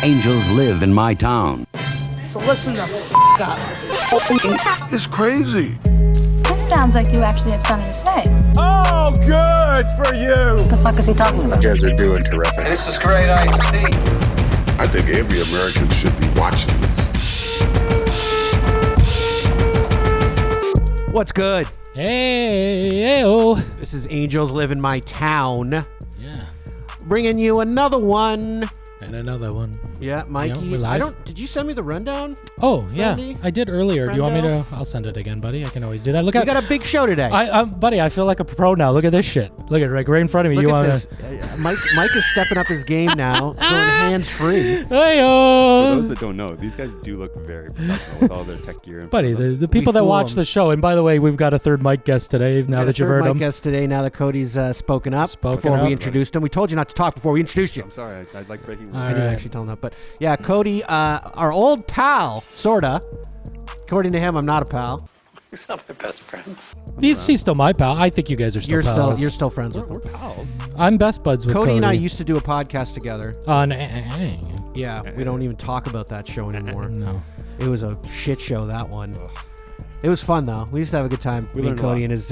Angels live in my town. So listen the f*** up. It's crazy. This sounds like you actually have something to say. Oh, good for you. What the fuck is he talking about? You guys are doing terrific. This is great iced tea. I think every American should be watching this. What's good? Hey-o. This is Angels Live in My Town. Yeah. Bringing you another one. And another one. Yeah, Mikey. Yeah, we live? Did you send me the rundown? Oh, yeah. Friendy? I did earlier. Do you want me Friendo? to? I'll send it again, buddy. I can always do that. Look We at. got a big show today. Buddy, I feel like a pro now. Look at this shit. Look at it right in front of me. Look you at want this. to? Mike is stepping up his game now, going hands-free. For Hey-o. those that don't know, these guys do look very professional with all their tech gear. In Buddy, front of them. the people that fool watch 'em. the show, and by the way, we've got a third mic guest today. Now that you've heard my him. guest today, now that Cody's spoken up before we introduced him. We told you not to talk before we introduced you. I'm sorry, I like breaking rules. All I didn't right. actually tell him that, but yeah, Cody, our old pal, sorta. According to him, I'm not a pal. He's not my best friend. He's still my pal. I think you guys are still pals. You're still friends with We're him. pals. I'm best buds with Cody. Cody and I used to do a podcast together. on. Yeah, we don't even talk about that show anymore. No. It was a shit show, that one. It was fun though. We used to have a good time. We Me and learned a Cody lot. in his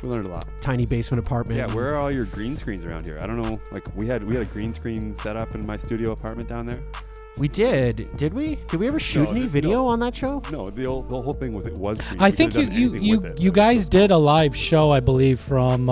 We learned a lot. tiny basement apartment. Yeah, where are all your green screens around here? I don't know. Like we had a green screen set up in my studio apartment down there. We did we? Did we ever shoot any video on that show? No, the whole thing was green. I We think could've done anything with it, you but guys did a live show, I believe, from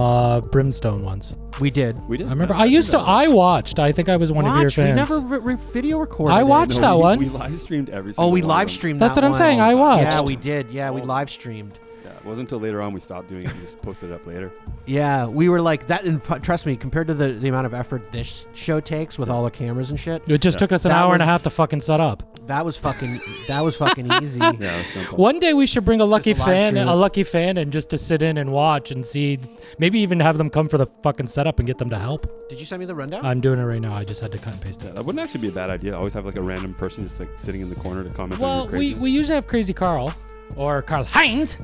Brimstone once. We did. We did. I remember. I watched. I think I was one of your We fans. never video recorded. I it. watched that we, one. We live streamed every single We one of live them. streamed. That's that what I'm one. saying. I watched. Yeah, we did. Yeah, we live streamed. Yeah, it wasn't until later on we stopped doing it. We just posted it up later. Yeah, we were like that. And trust me, compared to the amount of effort this show takes with all the cameras and shit, It just took us an That hour and a was- half to fucking set up. that was fucking easy. Yeah, it was simple. One day we should bring a lucky Just a live stream. and just to sit in and watch and see, maybe even have them come for the fucking setup and get them to help. Did you send me the rundown? I'm doing it right now. I just had to cut and paste Yeah, it. that wouldn't actually be a bad idea. Always have like a random person just like sitting in the corner to comment. Well, on your we craziness. usually have Crazy Carl or Carl Heinz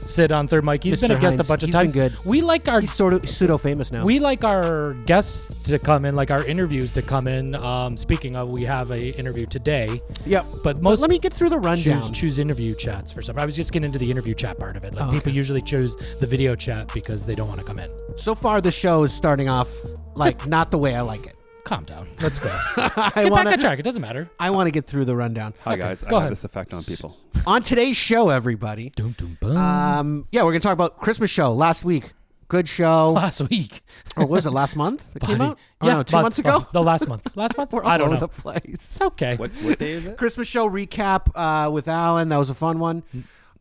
sit on third mic. He's been a Mr. guest a Heinz. bunch of He's times. been good. We like our He's sort of pseudo famous now. We like our guests to come in, like our interviews to come in. Speaking of, we have a interview today. Yep. But most let me get through the rundown. choose interview chats for some. I was just getting into the interview chat part of it. Like Oh, people okay. usually choose the video chat because they don't want to come in. So far, the show is starting off like not the way I like it. Calm down. Let's go. I Get back want on track. It doesn't matter. to get through the rundown. Hi guys, I go have ahead. this effect on people. On today's show, everybody. Yeah, we're gonna talk about Christmas show last week. Good show. Last week. Or what was it, last month? It came Buddy. out? Oh, no, 2 months ago? The last month. Last month? We're I all don't over know. the place. It's okay. What day is it? Christmas show recap with Alan. That was a fun one.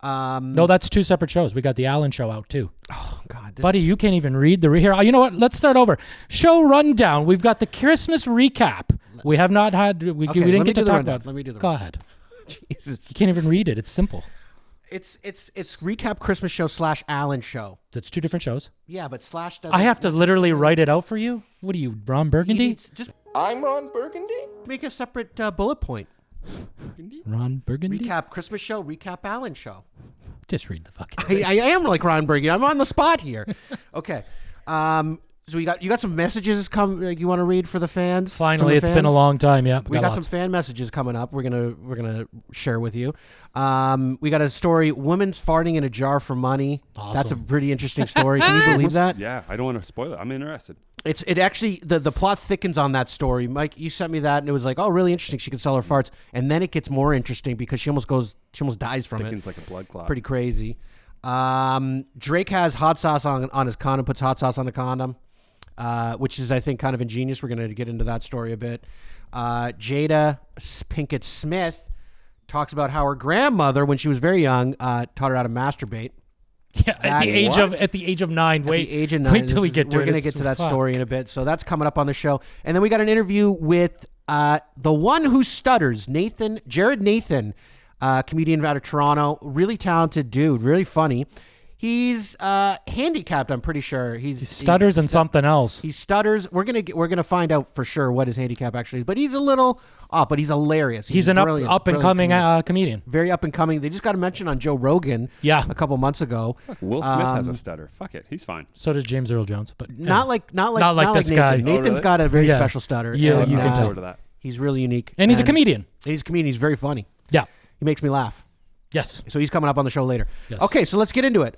No, that's two separate shows. We got the Allen show out too. Oh, God. Buddy, you can't even read the here. You know what? Let's start over. Show rundown. We've got the Christmas recap. We have not had. We Okay, didn't let me get to do the talk rundown. about. Let me do the Go rundown. ahead. Jesus. You can't even read it. It's simple. It's recap Christmas show / Alan show. That's two different shows. Yeah, but / doesn't I have to literally necessarily- write it out for you. What are you, Ron He Burgundy? needs- Just I'm Ron Burgundy? make a separate bullet point. Ron Burgundy? Recap Christmas show, recap Alan show. Just read the fucking. I am like Ron Burgundy. I'm on the spot here. Okay. So you got some messages you want to read for the fans? Finally, From it's the been a fans? long time. Yeah, We got some lots. fan messages coming up. We're gonna share with you. We got a story: women's farting in a jar for money. Awesome. That's a pretty interesting story. Can you believe that? Yeah, I don't want to spoil it. I'm interested. It actually the plot thickens on that story. Mike, you sent me that, and it was like, oh, really interesting. She can sell her farts, and then it gets more interesting because she almost dies from Thickens it. like a blood clot. Pretty crazy. Drake has hot sauce on his condom. Puts hot sauce on the condom. Which is, I think, kind of ingenious. We're going to get into that story a bit. Jada Pinkett Smith talks about how her grandmother, when she was very young, taught her how to masturbate. Yeah, at the age of 9. At Wait, the age of 9. wait till we get to it. We're going to It's get to that fun. story in a bit. So that's coming up on the show. And then we got an interview with the One Who Stutters, Jared Nathan, comedian out of Toronto. Really talented dude, really funny. He's handicapped, I'm pretty sure. He stutters and something else. He stutters. We're gonna find out for sure what his handicap actually is. But he's a little off, but he's hilarious. He's an brilliant, up and brilliant coming comedian. Very up and coming. They just got a mention on Joe Rogan a couple months ago. Will Smith has a stutter. Fuck it. He's fine. So does James Earl Jones. But Not like this Nathan. guy. Nathan's really? got a very Yeah. special stutter. Yeah, and, you can tell. To that. He's really unique. And he's a comedian. And he's a comedian. He's very funny. Yeah. He makes me laugh. Yes. So he's coming up on the show later. Yes. Okay, so let's get into it.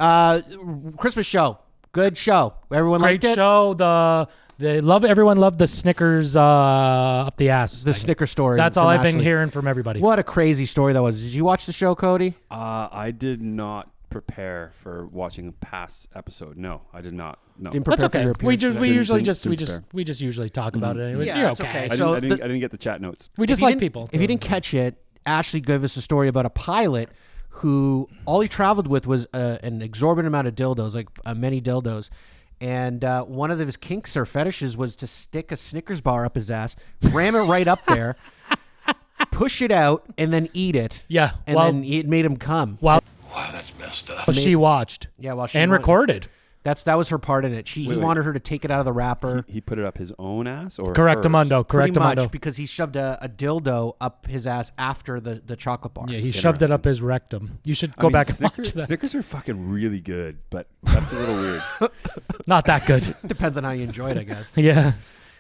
Christmas show. Good show. Everyone Great liked it? show. Everyone loved the Snickers up the ass. The Snickers story. That's all from I've been Ashley. hearing from everybody. What a crazy story that was. Did you watch the show, Cody? I did not prepare for watching a past episode. No, I did not. No. Didn't That's prepare for okay. your We appearance today. usually Didn't just usually talk about it anyways. Yeah, You're it's okay. okay. I So didn't get the chat notes. We just If you like didn't- people. If you didn't catch it, Ashley gave us a story about a pilot who all he traveled with was an exorbitant amount of dildos, like many dildos. And one of his kinks or fetishes was to stick a Snickers bar up his ass, ram it right up there, push it out, and then eat it. Yeah. And then it made him come. Wow, that's messed up. she watched. Yeah, while she and wanted- recorded. That was her part in it. He Wait. wanted her to take it out of the wrapper. He put it up his own ass or Correctamundo. Pretty Correctamundo. much, because he shoved a dildo up his ass after the chocolate bar. Yeah, he shoved it up his rectum. You should go back and watch that. Snickers are fucking really good, but that's a little weird. Not that good. Depends on how you enjoy it, I guess. Yeah.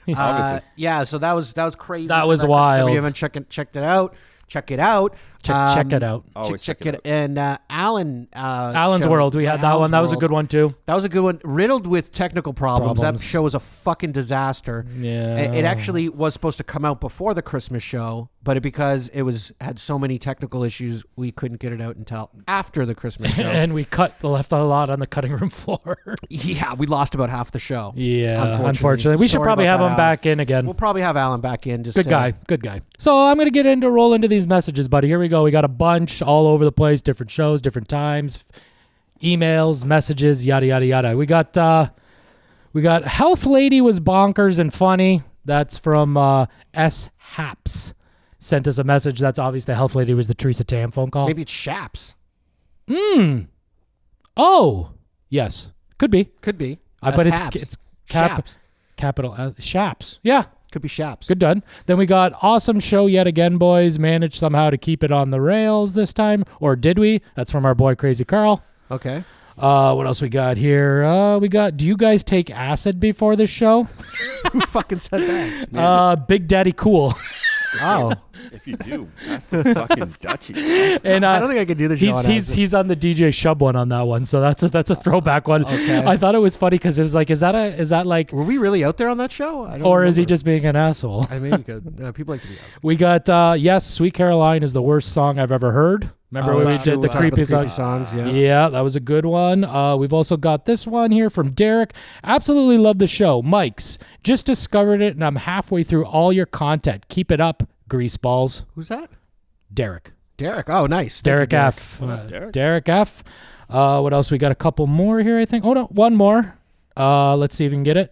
Obviously. Yeah, so that was crazy. That was If wild. you haven't checked it out, check it out. Check it out. Always check check it. And Alan's Alan's World. We had that one. That was a good one too. That was a good one. Riddled with technical problems. Problems. That show was a fucking disaster. Yeah. It actually was supposed to come out before the Christmas show, but because it had so many technical issues, we couldn't get it out until after the Christmas show. And we left a lot on the cutting room floor. Yeah, we lost about half the show. Yeah, unfortunately. We should Sorry probably about have that, him Alan. back in again. We'll probably have Alan back in. Just Good guy. So I'm going to roll into these messages, buddy. Here we go. We got a bunch all over the place, different shows, different times, emails, messages, yada, yada, yada. We got Health Lady was bonkers and funny. That's from S. Haps. Sent us a message. That's obviously Health Lady was the Teresa Tam phone call. Maybe it's Shaps. Oh, yes. Could be. Could be. But it's Haps. Shaps. Capital S. Shaps. Yeah. Could be Shaps. Good done. Then we got awesome show yet again, boys. Managed somehow to keep it on the rails this time. Or did we? That's from our boy Crazy Carl. Okay. What else we got here? Do you guys take acid before this show? Who fucking said that? Big Daddy Cool. Oh. If you do, that's the fucking Dutchie. And I don't think I could do the show. he's on the DJ Shub one on that one, so that's a throwback one. Okay. I thought it was funny because it was like, is that like, Were we really out there on that show? I don't or is he remember. just being an asshole? I mean, you could. People like to be assholes. We got yes, Sweet Caroline is the worst song I've ever heard. Remember when we that's did true. the Talk about creepy song? songs? Yeah. Yeah, that was a good one. We've also got this one here from Derek. Absolutely love the show. Mike's. Just discovered it, and I'm halfway through all your content. Keep it up, greaseballs. Who's that? Derek. Derek. Oh, nice. Thank Derek you, F. Derek. Derek F. What else? We got a couple more here, I think. Oh, no, one more. Let's see if we can get it.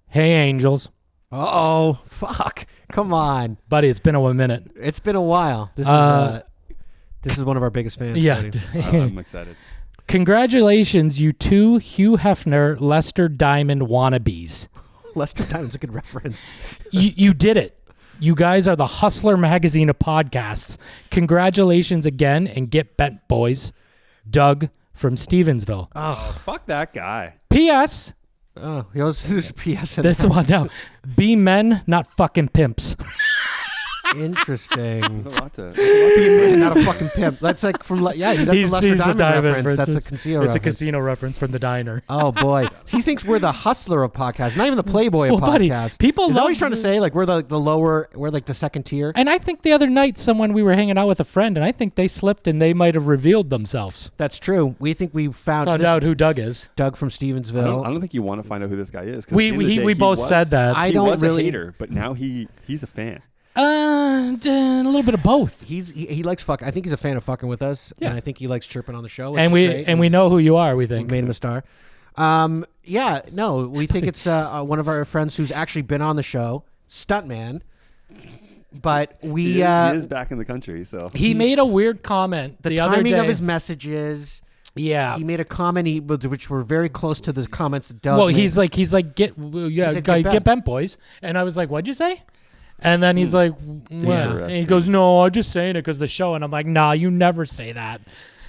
Hey, Angels. Uh-oh. Fuck. Come on. Buddy, it's been a minute. It's been a while. This is one of our biggest fans. Yeah. Cody. I'm excited. Congratulations, you two Hugh Hefner, Lester Diamond wannabes. Lester Diamond's a good reference. You did it. You guys are the Hustler magazine of podcasts. Congratulations again, and get bent, boys. Doug from Stevensville. Oh, fuck that guy. P.S. Oh, he always there's a PS in This there. one now. Be men, not fucking pimps. Interesting. There's a lot to. Not a fucking pimp. That's like from that's a Lester Diamond reference. That's a casino It's a reference. casino reference from the diner. Oh boy, he thinks we're the hustler of podcasts, not even the Playboy of Well, buddy, podcasts. people is that what love he's trying to say? Like we're the lower, we're like the second tier. And I think the other night, we were hanging out with a friend, and I think they slipped and they might have revealed themselves. That's true. We think we found Found out who Doug is. Doug from I Stevensville. don't think you want to find out who this guy is. 'cause We at the end of the day, both he said that. I he don't was really- a hater, but now he's a fan. A little bit of both. He likes fuck. I think he's a fan of fucking with us, Yeah. and I think he likes chirping on the show. Which And is great. we know who you are. We We think. made him a star. Yeah, no, we think it's one of our friends who's actually been on the show, Stuntman. But He is back in the country, so He made a weird comment the the other timing day. of his messages. Yeah. He made a comment which were very close to the comments that Doug Well, made. he's like get "Get bent, boys, and I was like, what'd you say? And then he's like, what? And he Interesting. goes, no, I'm just saying it because the show, and I'm like, nah, you never say that.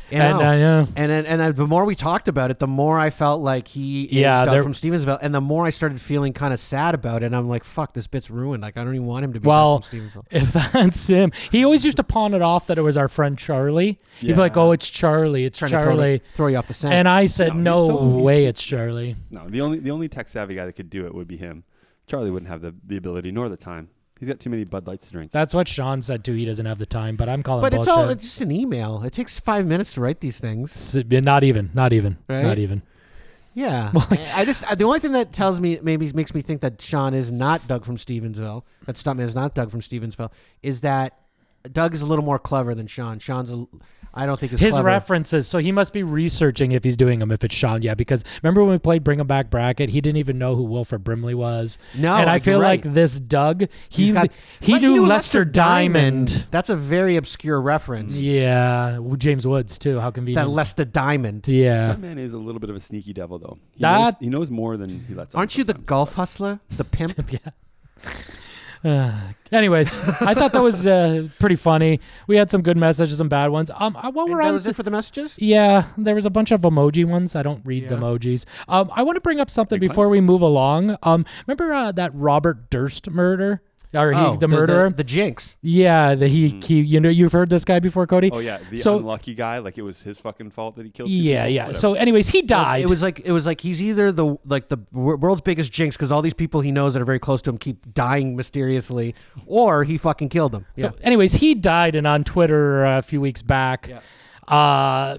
You know? And And the more we talked about it, the more I felt like he is Doug from Stevensville, and the more I started feeling kind of sad about it. And I'm like, fuck, this bit's ruined. Like, I don't even want him to be Doug from Stevensville. If that's him, he always used to pawn it off that it was our friend Charlie. He'd be like, "Oh, it's Charlie. It's Charlie." Throw you off the scent. And I said, "No way, it's Charlie." No, the only tech savvy guy that could do it would be him. Charlie wouldn't have the ability nor the time. He's got too many Bud Lights to drink. That's what Sean said too. He doesn't have the time, but I'm calling But bullshit. it's just an email. It takes 5 minutes to write these things. Not even. Right? Not even. Yeah. The only thing that tells me, maybe makes me think that Sean is not Doug from Stevensville, that Stuntman is not Doug from Stevensville, is that Doug is a little more clever than Sean. I don't think his clever. references. So he must be researching if he's doing them. If it's Sean, yeah. Because remember when we played Bring 'Em Back Bracket, he didn't even know who Wilford Brimley was. No, and I feel right. like this Doug, he knew Lester Diamond. That's a very obscure reference. Yeah, James Woods too. How convenient. That Lester Diamond. Yeah, Stuntman is a little bit of a sneaky devil, though. He knows more than he lets on. Aren't you the sometimes. golf hustler, the pimp? yeah. Anyways, I thought that was pretty funny. We had some good messages and bad ones. While we're That on, was it for the messages? yeah, there was a bunch of emoji ones. I don't read the emojis. I want to bring up something before we move along. Remember that Robert Durst murder? Or the murderer? The Jinx. Yeah, you've heard this guy before, Cody? Oh yeah, the unlucky guy. Like it was his fucking fault that he killed. Yeah, people, yeah. whatever. So, anyways, he died. It was like he's either the world's biggest jinx because all these people he knows that are very close to him keep dying mysteriously, or he fucking killed them. So, anyways, he died, and on Twitter a few weeks back,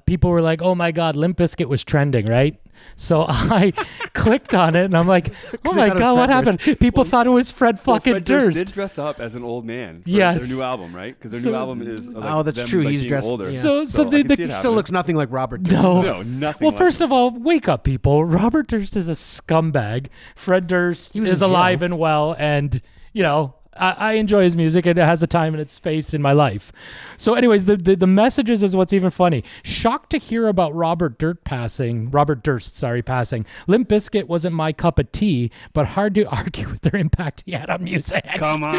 people were like, "Oh my God, Limp Bizkit was trending, right?" So I clicked on it, and I'm like, "Oh my God, what happened?" People thought it was Fred fucking Fred Durst. did dress up as an old man. For Yes. their new album, right? Because their new album is. Like, that's them, true. like, He's being dressed. older. Yeah. So I can see it He still happening. looks nothing like Robert Durst. No, nothing. Well, like first it. of all, wake up, people. Robert Durst is a scumbag. Fred Durst was is in alive jail. and well, and I enjoy his music, and it has a time and its space in my life. So, anyways, the messages is what's even funny. Shocked to hear about Robert Durst passing. Limp Bizkit wasn't my cup of tea, but hard to argue with their impact he had on music. Come on,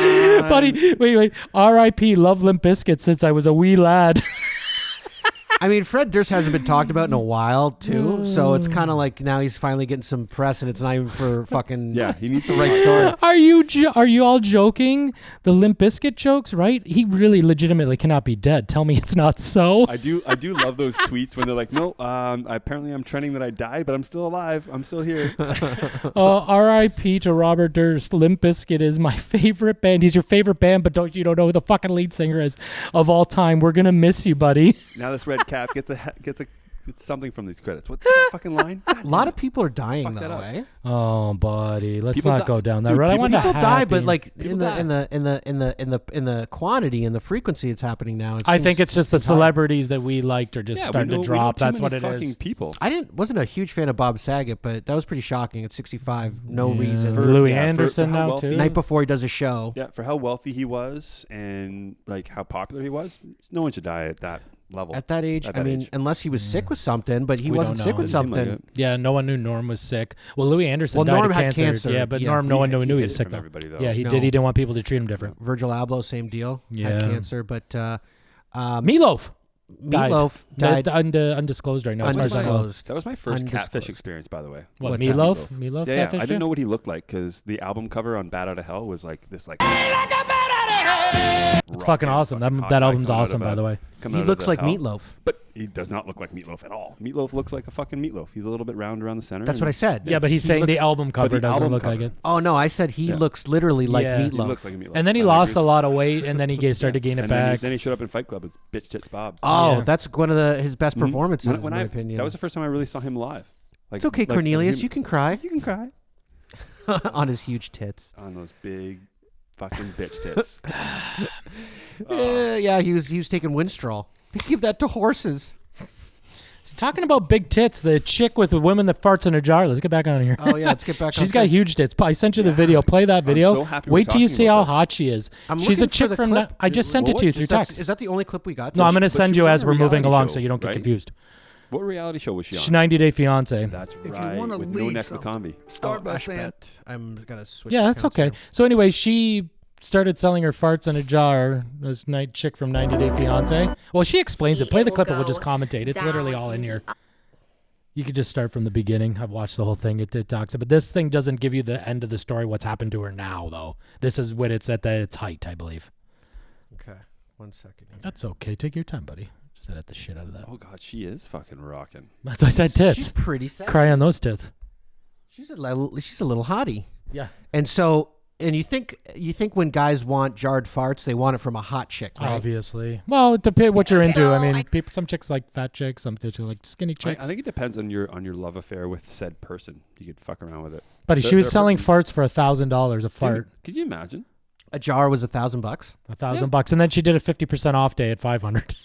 buddy. Wait. R.I.P. Love Limp Bizkit since I was a wee lad. I mean, Fred Durst hasn't been talked about in a while too, so it's kind of like now he's finally getting some press, and it's not even for fucking he needs to right story. Are you all joking? The Limp Bizkit jokes, right? He really legitimately cannot be dead. Tell me it's not so. I do love those tweets when they're like, no, apparently I'm trending that I died, but I'm still alive. I'm still here. R.I.P. to Robert Durst. Limp Bizkit is my favorite band. He's your favorite band, but you don't know who the fucking lead singer is of all time. We're gonna miss you, buddy. Now this red cap gets something from these credits. What's that fucking line? A lot of people are dying Fuck that though, up. eh? Oh, buddy, let's People not die. go down that Dude, road. I people want to People die, but happy. like People in the quantity and the frequency it's happening now. I think it's just the celebrities that we liked are just starting to drop. That's what it fucking is. People. wasn't a huge fan of Bob Saget, but that was pretty shocking. At 65, no reason. Louis Yeah, for Anderson how now wealthy- too. Night before he does a show. Yeah, for how wealthy he was and like how popular he was, no one should die at that level. At that age, At I that mean, age. unless he was sick with something, but he We wasn't don't sick know. with Didn't seem like something. it. Yeah, no one knew Norm was sick. Well, Louis Anderson Well, died Norm of had cancer. Yeah, but Yeah. Norm, no one knew he hid was it sick from though. everybody, though. Yeah, he No. did. He didn't want people to treat him different. Virgil Abloh, same deal. Yeah. Had cancer, but Meatloaf. Meatloaf died. Undisclosed right now. As far as I know. Undisclosed. That was my first catfish Undisclosed. experience, by the way. What, What's that? Meatloaf? Meatloaf Yeah, catfish I didn't you? know what he looked like because the album cover on Bat Out of Hell was like this, like. It's fucking awesome. That album's awesome, by the way. He looks like Meatloaf. But he does not look like Meatloaf at all. Meatloaf looks like a fucking meatloaf. He's a little bit round around the center. That's what I said. Yeah, but he's He saying looks- the album cover the doesn't album look like cover. it. Oh no, I said he looks literally like Yeah. He Meatloaf. He looks like a meatloaf. And then he I lost agree. a lot of weight, and then he started to gain it And back. then he showed up in Fight Club as Bitch Tits Bob. Oh, Yeah. that's one of his best performances, When in my I- opinion. That was the first time I really saw him live. Like, It's okay, like, Cornelius. him- You can cry You can cry on his huge tits. on those big fucking bitch tits. Yeah, he was taking Winstrol. Give that to horses. He's talking about big tits. The chick with the women that farts in a jar. Let's get back on here. Oh yeah, let's get back. She's on got track. huge tits. I sent you the video. Play that video. so happy we're Wait till you talking see how about this. hot she is. I'm She's a looking for chick the from. clip. I just sent it to you through text. Is that the only clip we got? No, I'm going to But send she you was as on a we're moving reality along show, so you don't get right? confused. What reality show was she on? 90 Day Fiance. That's you right. wanna With no lead neck something, McCombie. Start by saying, I'm gonna switch. Yeah, that's accounts okay. here. So anyway, she started selling her farts in a jar. This night chick from 90 Day Fiance. Well, she explains it. Play the clip and we'll just commentate. It's literally all in here. You could just start from the beginning. I've watched the whole thing. It talks about this thing doesn't give you the end of the story. What's happened to her now, though. This is when it's at its height, I believe. Okay, 1 second. That's okay. Take your time, buddy. Just edit the shit out of that. Oh God, she is fucking rocking. That's why I said tits. She's pretty sexy. Cry on those tits. She's a little hottie. Yeah. And so, and you think when guys want jarred farts, they want it from a hot chick, right? Obviously. Well, it depends what you're into. I mean, some chicks like fat chicks, some chicks like skinny chicks. I think it depends on your love affair with said person. You could fuck around with it. Buddy, she was selling farts for $1,000 a fart. Dude, could you imagine? A jar was $1,000. $1,000, and then she did a 50% off day at $500.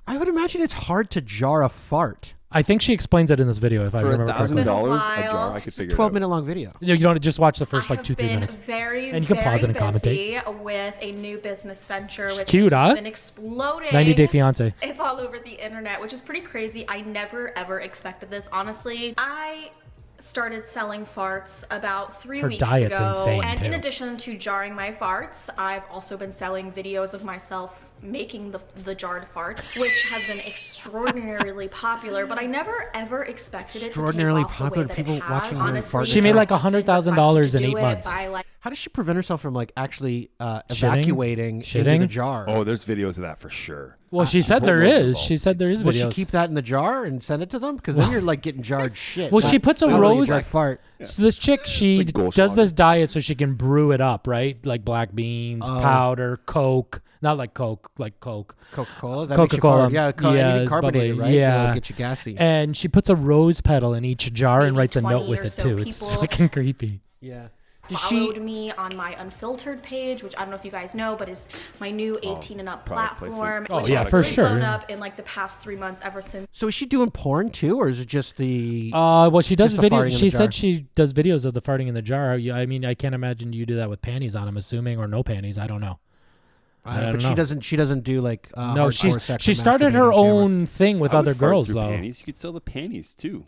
I would imagine it's hard to jar a fart. I think she explains it in this video. If I remember correctly. For $1,000 a jar, I could figure it out. 12-minute long video. You don't just watch the first like 2-3 minutes. And you can pause it and commentate. With a new business venture, which cute, has huh? been exploding. 90 Day Fiance. It's all over the internet, which is pretty crazy. I never ever expected this, honestly. I started selling farts about 3 weeks ago. Her diet's insane, and in addition to jarring my farts, I've also been selling videos of myself making the jarred farts, which has been extraordinarily popular, but I never ever expected it extraordinarily to take off popular. the way People that it has. watching Honestly, fart. She made like $100,000 in 8 months. How does she prevent herself from like actually evacuating into the jar? Oh, there's videos of that for sure. Well, she said there is. She said there is videos. Will she keep that in the jar and send it to them? Because then you're like getting jarred shit. Well, she puts a rose. Fart. So this chick, she does this diet so she can brew it up, right? Like black beans, powder, Coke. Not like Coke, like Coke. Coca-Cola? Coca-Cola. Yeah, anything carbonated, right? Yeah. Get you gassy. And she puts a rose petal in each jar and writes a note with it, too. It's fucking creepy. Yeah. Followed me on my unfiltered page, which I don't know if you guys know, but is my new 18 and up platform. Oh, which yeah, has for really sure. blown up in like the past 3 months ever since. So is she doing porn too, or is it just the? Well, she does videos. She jar? said she does videos of the farting in the jar. I mean, I can't imagine you do that with panties on. I'm assuming, or no panties. I don't know. I don't know. She doesn't do like no. She sex started her own thing with other girls though. Panties. You could sell the panties too.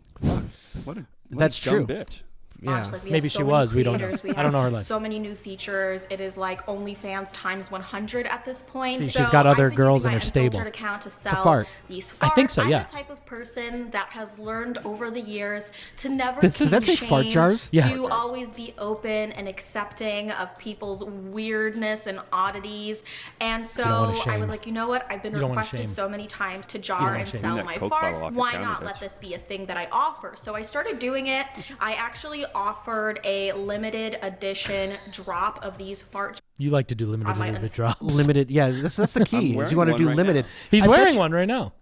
What a That's dumb true. Bitch. Yeah. Like Maybe she was. We don't know. I don't know her life. So many new features. It is like OnlyFans times 100 at this point. See, she's got other girls in her stable. Account to sell fart. These farts. I think so. Yeah. I'm the type of person that has learned over the years to never. Does that say fart jars? Yeah. To always be open and accepting of people's weirdness and oddities. And so I was like, you know what? I've been requested so many times to jar and sell my farts. Why not let this be a thing that I offer? So I started doing it. I actually offered a limited edition drop of these fart. You like to do limited drops. Limited, yeah. That's the key. Is you want to do limited. He's wearing one right now.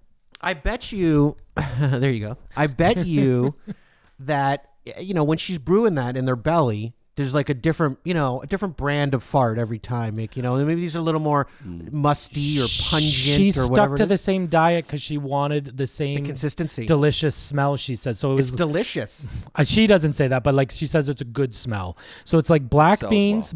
I bet you. There you go. I bet you that when she's brewing that in their belly, there's like a different brand of fart every time. Like, maybe these are a little more musty or pungent. She or whatever. stuck to the same diet because she wanted the same consistency, delicious smell. She said so. It's delicious. She doesn't say that, but like she says, it's a good smell. So it's like black beans,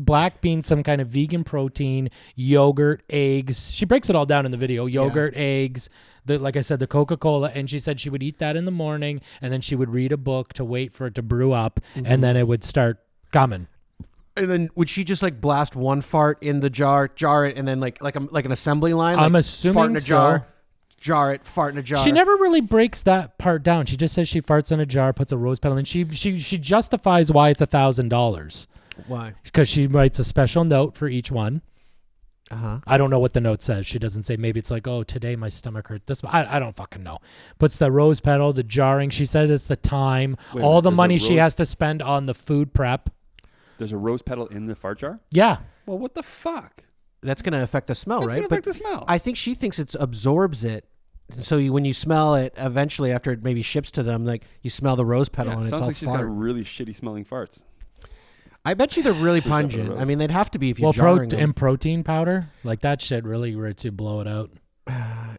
some kind of vegan protein, yogurt, eggs. She breaks it all down in the video. Yogurt, eggs. Like I said, the Coca-Cola, and she said she would eat that in the morning, and then she would read a book to wait for it to brew up, and then it would start coming. And then would she just like blast one fart in the jar it, and then like an assembly line? I'm assuming fart in a jar, so. Jar it, fart in a jar. She never really breaks that part down. She just says she farts in a jar, puts a rose petal, and she justifies why it's $1,000. Why? Because she writes a special note for each one. I don't know what the note says. She doesn't say. Maybe it's like, oh, today my stomach hurt. I don't fucking know. Puts the rose petal, the jarring. She says it's the time, all the money she has to spend on the food prep. There's a rose petal in the fart jar? Yeah. Well, what the fuck? That's going to affect the smell, right? That's going to affect the smell. I think she thinks it absorbs it. And so when you smell it, eventually after it maybe ships to them, like you smell the rose petal and it's all sounds like she's got fart. really shitty smelling farts. I bet you they're really pungent. I mean, they'd have to be if you're jarring them. And protein powder, like that shit really were to blow it out.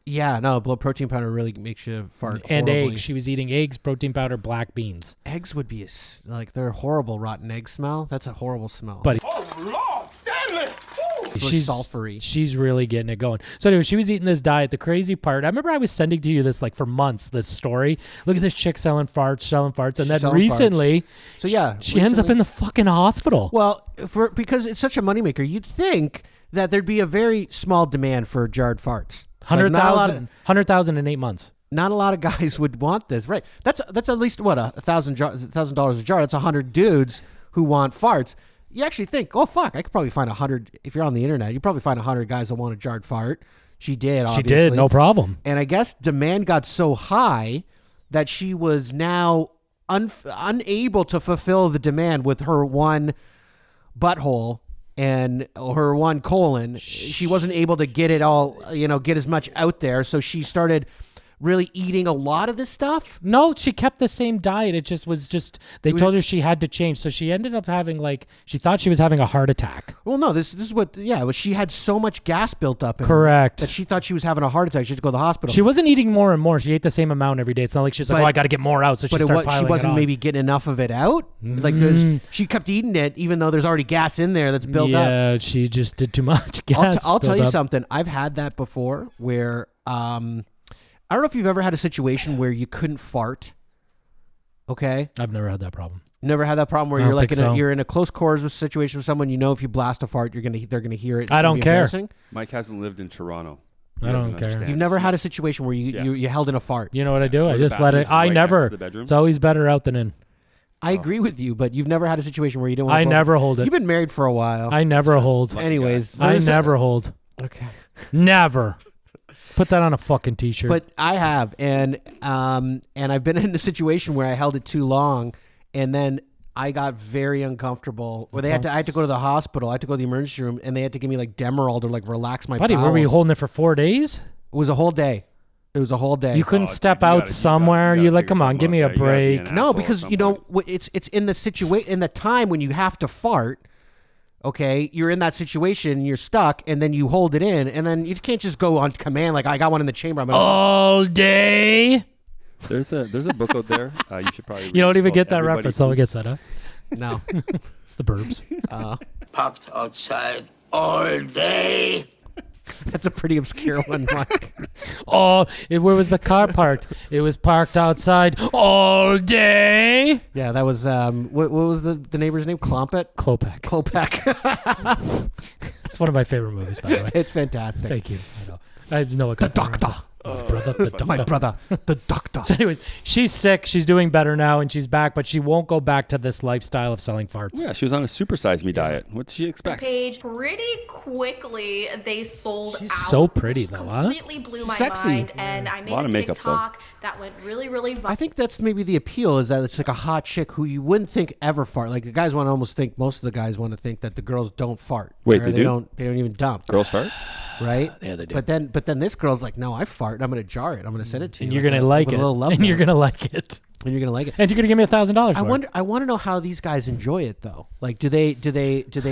Yeah, no, protein powder really makes you fart. And horribly. eggs. She was eating eggs, protein powder, black beans. Eggs would be they're a horrible rotten egg smell. That's a horrible smell. But Oh, Lord, Stanley! Ooh. She's sulfury. She's really getting it going. So anyway, she was eating this diet. The crazy part, I remember I was sending to you this like for months, this story. Look at this chick selling farts. And then recently, so yeah, she ends up in the fucking hospital. Well, because it's such a moneymaker, you'd think that there'd be a very small demand for jarred farts. 100,000 in 8 months. Not a lot of guys would want this, right? That's at least what $1,000 a jar. That's 100 dudes who want farts. You actually think, oh fuck, I could probably find 100. If you're on the internet, you probably find 100 guys that want a jarred fart. She did, obviously. She did, no problem. And I guess demand got so high that she was now unable to fulfill the demand with her one butthole and her one colon. She wasn't able to get it all, get as much out there. So she started really eating a lot of this stuff. No, she kept the same diet. It just was they told her she had to change. So she ended up having she thought she was having a heart attack. Well, no, this is what, she had so much gas built up in Correct. her that she thought she was having a heart attack. She had to go to the hospital. She wasn't eating more and more. She ate the same amount every day. It's not like she's like, I got to get more out. So she started piling she wasn't it on. maybe getting enough of it out. She kept eating it, even though there's already gas in there that's built up. Yeah, she just did too much gas. I'll tell you something. I've had that before where, I don't know if you've ever had a situation where you couldn't fart. Okay, I've never had that problem. Never had that problem where you're in a close quarters situation with someone. If you blast a fart, they're gonna hear it. I don't care. Mike hasn't lived in Toronto. I don't care. You've never had a situation where you held in a fart. You know what I do? I just let it. I never. It's always better out than in. I agree with you, but you've never had a situation where you didn't. I never hold it. You've been married for a while. I never hold. Anyways, I never hold. Okay. Never. Put that on a fucking t-shirt. But I have, and I've been in a situation where I held it too long, and then I got very uncomfortable. Where I had to go to the hospital. I had to go to the emergency room, and they had to give me Demerol to relax my buddy, bowels. were we holding it for 4 days? It was a whole day. You couldn't step out somewhere. You're like, come on, give me a break. No, because it's in the situation, in the time when you have to fart. Okay, you're in that situation, you're stuck, and then you hold it in, and then you can't just go on command like I got one in the chamber. All day. There's a book out there. You should probably. You don't even get that reference. Someone gets that, huh? No, it's the Burbs. Popped outside all day. That's a pretty obscure one, Mike. Where was the car parked? It was parked outside all day. Yeah, that was what was the neighbor's name? Klopek. It's one of my favorite movies, by the way. It's fantastic. Thank you. I know it. The Doctor. My brother, the doctor. So anyways, she's sick. She's doing better now, and she's back, but she won't go back to this lifestyle of selling farts. Yeah, she was on a supersize me diet. What did she expect? Page pretty quickly they sold She's out. So pretty though, huh? Completely blew my mind, and I made a TikTok that went really viral. I think that's maybe the appeal, is that it's a hot chick who you wouldn't think ever fart. The guys want to almost think, most of the guys want to think that the girls don't fart. Wait, they do? They don't even dump. Girls fart? Right? Yeah, they do. But then this girl's like, no, I fart. I'm going to jar it. I'm going to send it to you. And you're going to like it. And you're going to like it. And you're going to like it. And you're going to give me $1,000 for it. I want to know how these guys enjoy it though. Do they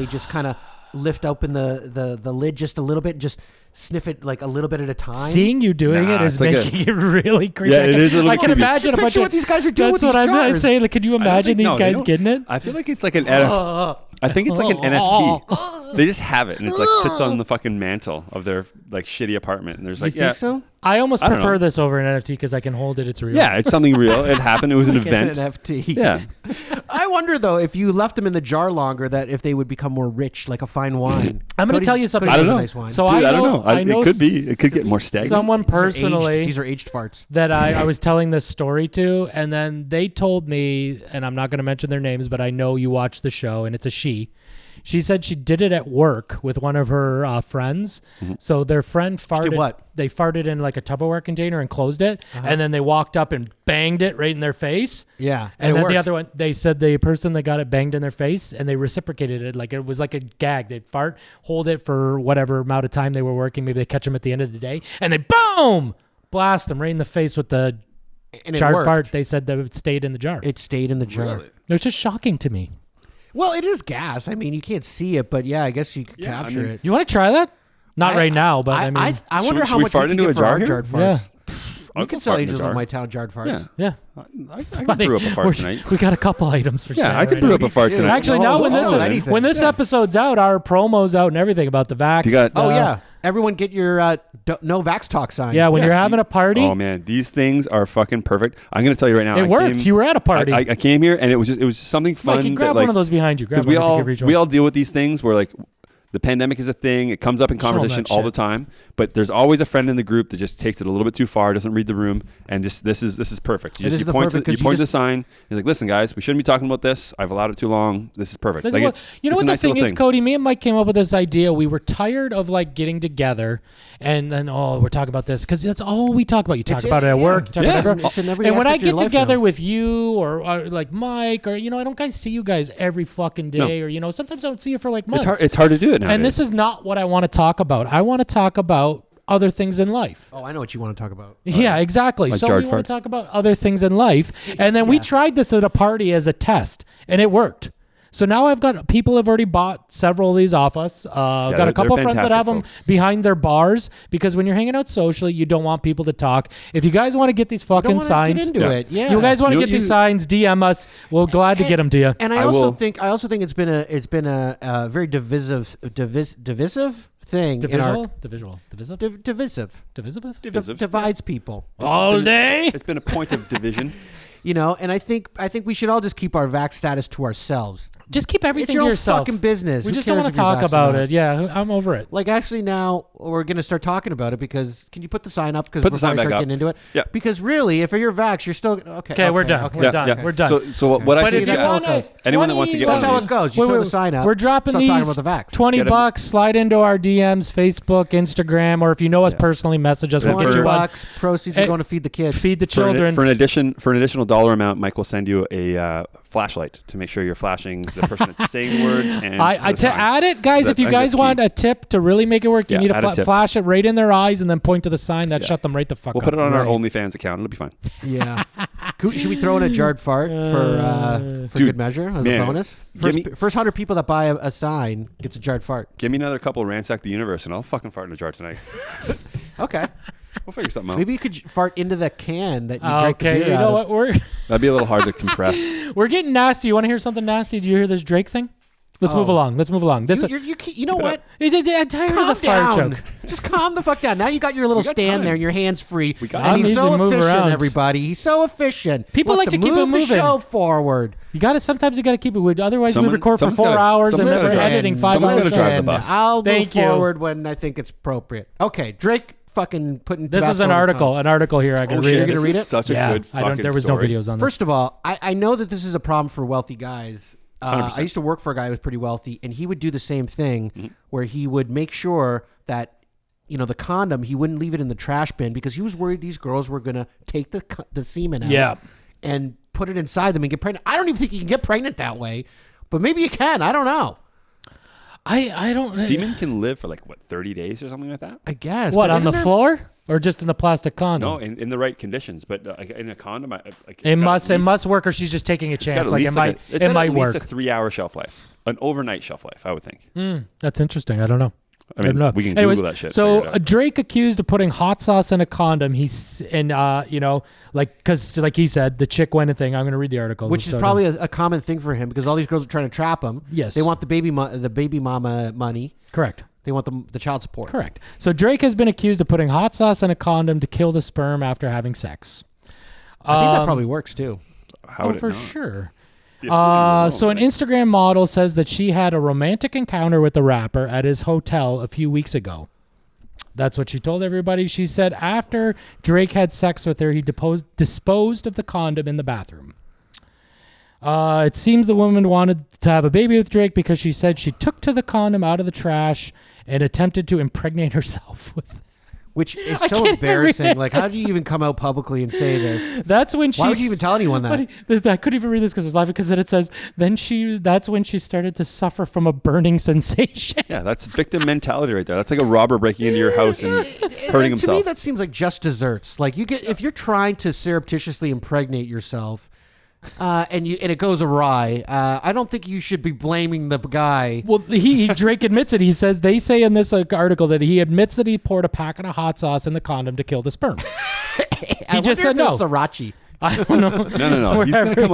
just kind of lift open the lid just a little bit and just sniff it a little bit at a time? Seeing you doing it is making it really creepy. Yeah, it is a little I can creepy. imagine a bunch of what these guys are doing. That's with what these I'm jars. saying. Can you imagine these guys getting it? I feel like it's like an I think it's like an NFT. They just have it, and it's sits on the fucking mantle of their shitty apartment. And there's You think so? I almost prefer this over an NFT because I can hold it. It's real. Yeah, it's something real. It happened. It was an event. An NFT. Yeah. I wonder though, if you left them in the jar longer, that if they would become more rich, like a fine wine. I'm going to tell you something. I don't know. Nice wine. So Dude, I don't know. it could be. It could get more stagnant. Someone personally. These are aged farts. That I was telling this story to, and then they told me, and I'm not going to mention their names, but I know you watch the show, and it's a she. She said she did it at work with one of her friends. Mm-hmm. So their friend farted. She did what? They farted in a Tupperware container and closed it. Uh-huh. And then they walked up and banged it right in their face. Yeah. And then the other one, they said the person that got it banged in their face, and they reciprocated it. It was like a gag. They'd fart, hold it for whatever amount of time they were working. Maybe they catch them at the end of the day. And they boom! Blast them right in the face with the jarred fart. They said that it stayed in the jar. It stayed in the jar. Really? It was just shocking to me. Well, it is gas. I mean, you can't see it, but yeah, I guess you could capture it. You want to try that? Not right now, but I mean, I wonder how we much fart you can into get a jar for here? jarred farts. You can sell Angels of My Town jarred farts. Yeah. I can brew up a fart tonight. We got a couple items for sale. Yeah, I can brew up a fart tonight. Actually, now when this episode's out, our promo's out and everything about the vax. Yeah. Everyone get your no vax talk sign. Yeah, when you're having a party. Oh man, these things are fucking perfect. I'm gonna tell you right now. It worked. You were at a party. I came here and it was just something fun. Mikey, grab one of those behind you. Grab Because we all deal with these things where like the pandemic is a thing. It comes up in conversation all the time. But there's always a friend in the group that just takes it a little bit too far, doesn't read the room, and this is perfect. You point to the sign. You're like, listen, guys, we shouldn't be talking about this. I've allowed it too long. This is perfect. Like, you know what the thing is, Cody? Me and Mike came up with this idea. We were tired of like getting together and then we're talking about this because that's all we talk about. You talk about it at work. You talk about it and when I get together with you or like Mike or I don't guys see you guys every fucking day or sometimes I don't see you for like months. It's hard to do it nowadays. And this is not what I want to talk about. I want to talk about other things in life. Oh, I know what you want to talk about. Yeah, exactly. Like so we want to talk about other things in life. And then we tried this at a party as a test, and it worked. So now I've got people have already bought several of these off us. Got a couple of friends that have them behind their bars because when you're hanging out socially, you don't want people to talk. If you guys want to get these fucking signs, get into it. Yeah. You guys want to get these signs, DM us. We're glad to get them to you. And I also think it's been a very divisive thing. Divisive divides people all day. It's been a point of division. And I think we should all just keep our vax status to ourselves. Just keep everything to yourself. It's your own fucking business. We just don't want to talk about it. Yeah, I'm over it. Like actually now we're going to start talking about it because can you put the sign up? Because put the sign back up. Getting into it. Yeah. Because really, if you're vax, you're still okay. Okay, we're done. Okay. We're done. So what I suggest, anyone that wants to get that's how it goes. You throw the sign up. We're dropping these $20. Slide into our DMs, Facebook, Instagram, or if you know us personally, message us. We'll get you $20. Proceeds are going to feed the kids. Feed the children. For an additional dollar amount, Mike will send you a flashlight to make sure you're flashing the person that's saying the words. And to add it, guys, if you guys want a tip to really make it work, you need to flash it right in their eyes and then point to the sign. That shut them right the fuck up. We'll put it on our OnlyFans account. It'll be fine. Yeah. Should we throw in a jarred fart for good measure as a bonus? First 100 people that buy a sign gets a jarred fart. Give me another couple ransack the universe and I'll fucking fart in a jar tonight. Okay. We'll figure something out. Maybe you could fart into the can that you drank the beer you know what? That'd be a little hard to compress. We're getting nasty. You want to hear something nasty? Did you hear this Drake thing? Let's move along. This you know what? I'm tired of the fart joke. Just calm the fuck down. Now you got your little stand there and your hands free. And he's so efficient, everybody. He's so efficient. People like to keep it moving. The show forward. Sometimes you got to keep it. Otherwise, we record for 4 hours and then we're editing 5 hours. I'll move forward when I think it's appropriate. Okay, Drake. Fucking putting this is an article here. I can read it. You're gonna read it? Such a good fucking there was story. no videos on this. First of all, I know that this is a problem for wealthy guys. I used to work for a guy who was pretty wealthy, and he would do the same thing where he would make sure that the condom, he wouldn't leave it in the trash bin because he was worried these girls were gonna take the semen out and put it inside them and get pregnant. I don't even think you can get pregnant that way, but maybe you can. I don't know. I don't. Semen can live for 30 days or something like that. I guess. What, on the floor or just in the plastic condom? No, in the right conditions. But in a condom, it must work, or she's just taking a chance. It might work. It's a 3-hour shelf life, an overnight shelf life, I would think. That's interesting. I don't know. I know. We can Google that shit. So Drake accused of putting hot sauce in a condom. Because like he said, the chick went a thing. I'm going to read the article, which is probably a common thing for him because all these girls are trying to trap him. Yes, they want the baby mama money. Correct. They want the child support. Correct. So Drake has been accused of putting hot sauce in a condom to kill the sperm after having sex. I think that probably works too. How would it not? Sure. So an Instagram model says that she had a romantic encounter with the rapper at his hotel a few weeks ago. That's what she told everybody. She said after Drake had sex with her, he disposed of the condom in the bathroom. It seems the woman wanted to have a baby with Drake because she said she took the condom out of the trash and attempted to impregnate herself with. Which is so embarrassing. Like, how do you even come out publicly and say this? That's when she. Why would you even tell anyone that? I couldn't even read this because I was laughing because then it says, that's when she started to suffer from a burning sensation. Yeah, that's victim mentality right there. That's like a robber breaking into your house and hurting himself. To me, that seems like just desserts. Like, if you're trying to surreptitiously impregnate yourself, and it goes awry, I don't think you should be blaming the guy. Well, Drake admits it. He says they say in this article that he admits that he poured a packet of hot sauce in the condom to kill the sperm. He just said no. Sriracha. I don't know. No. He's gonna come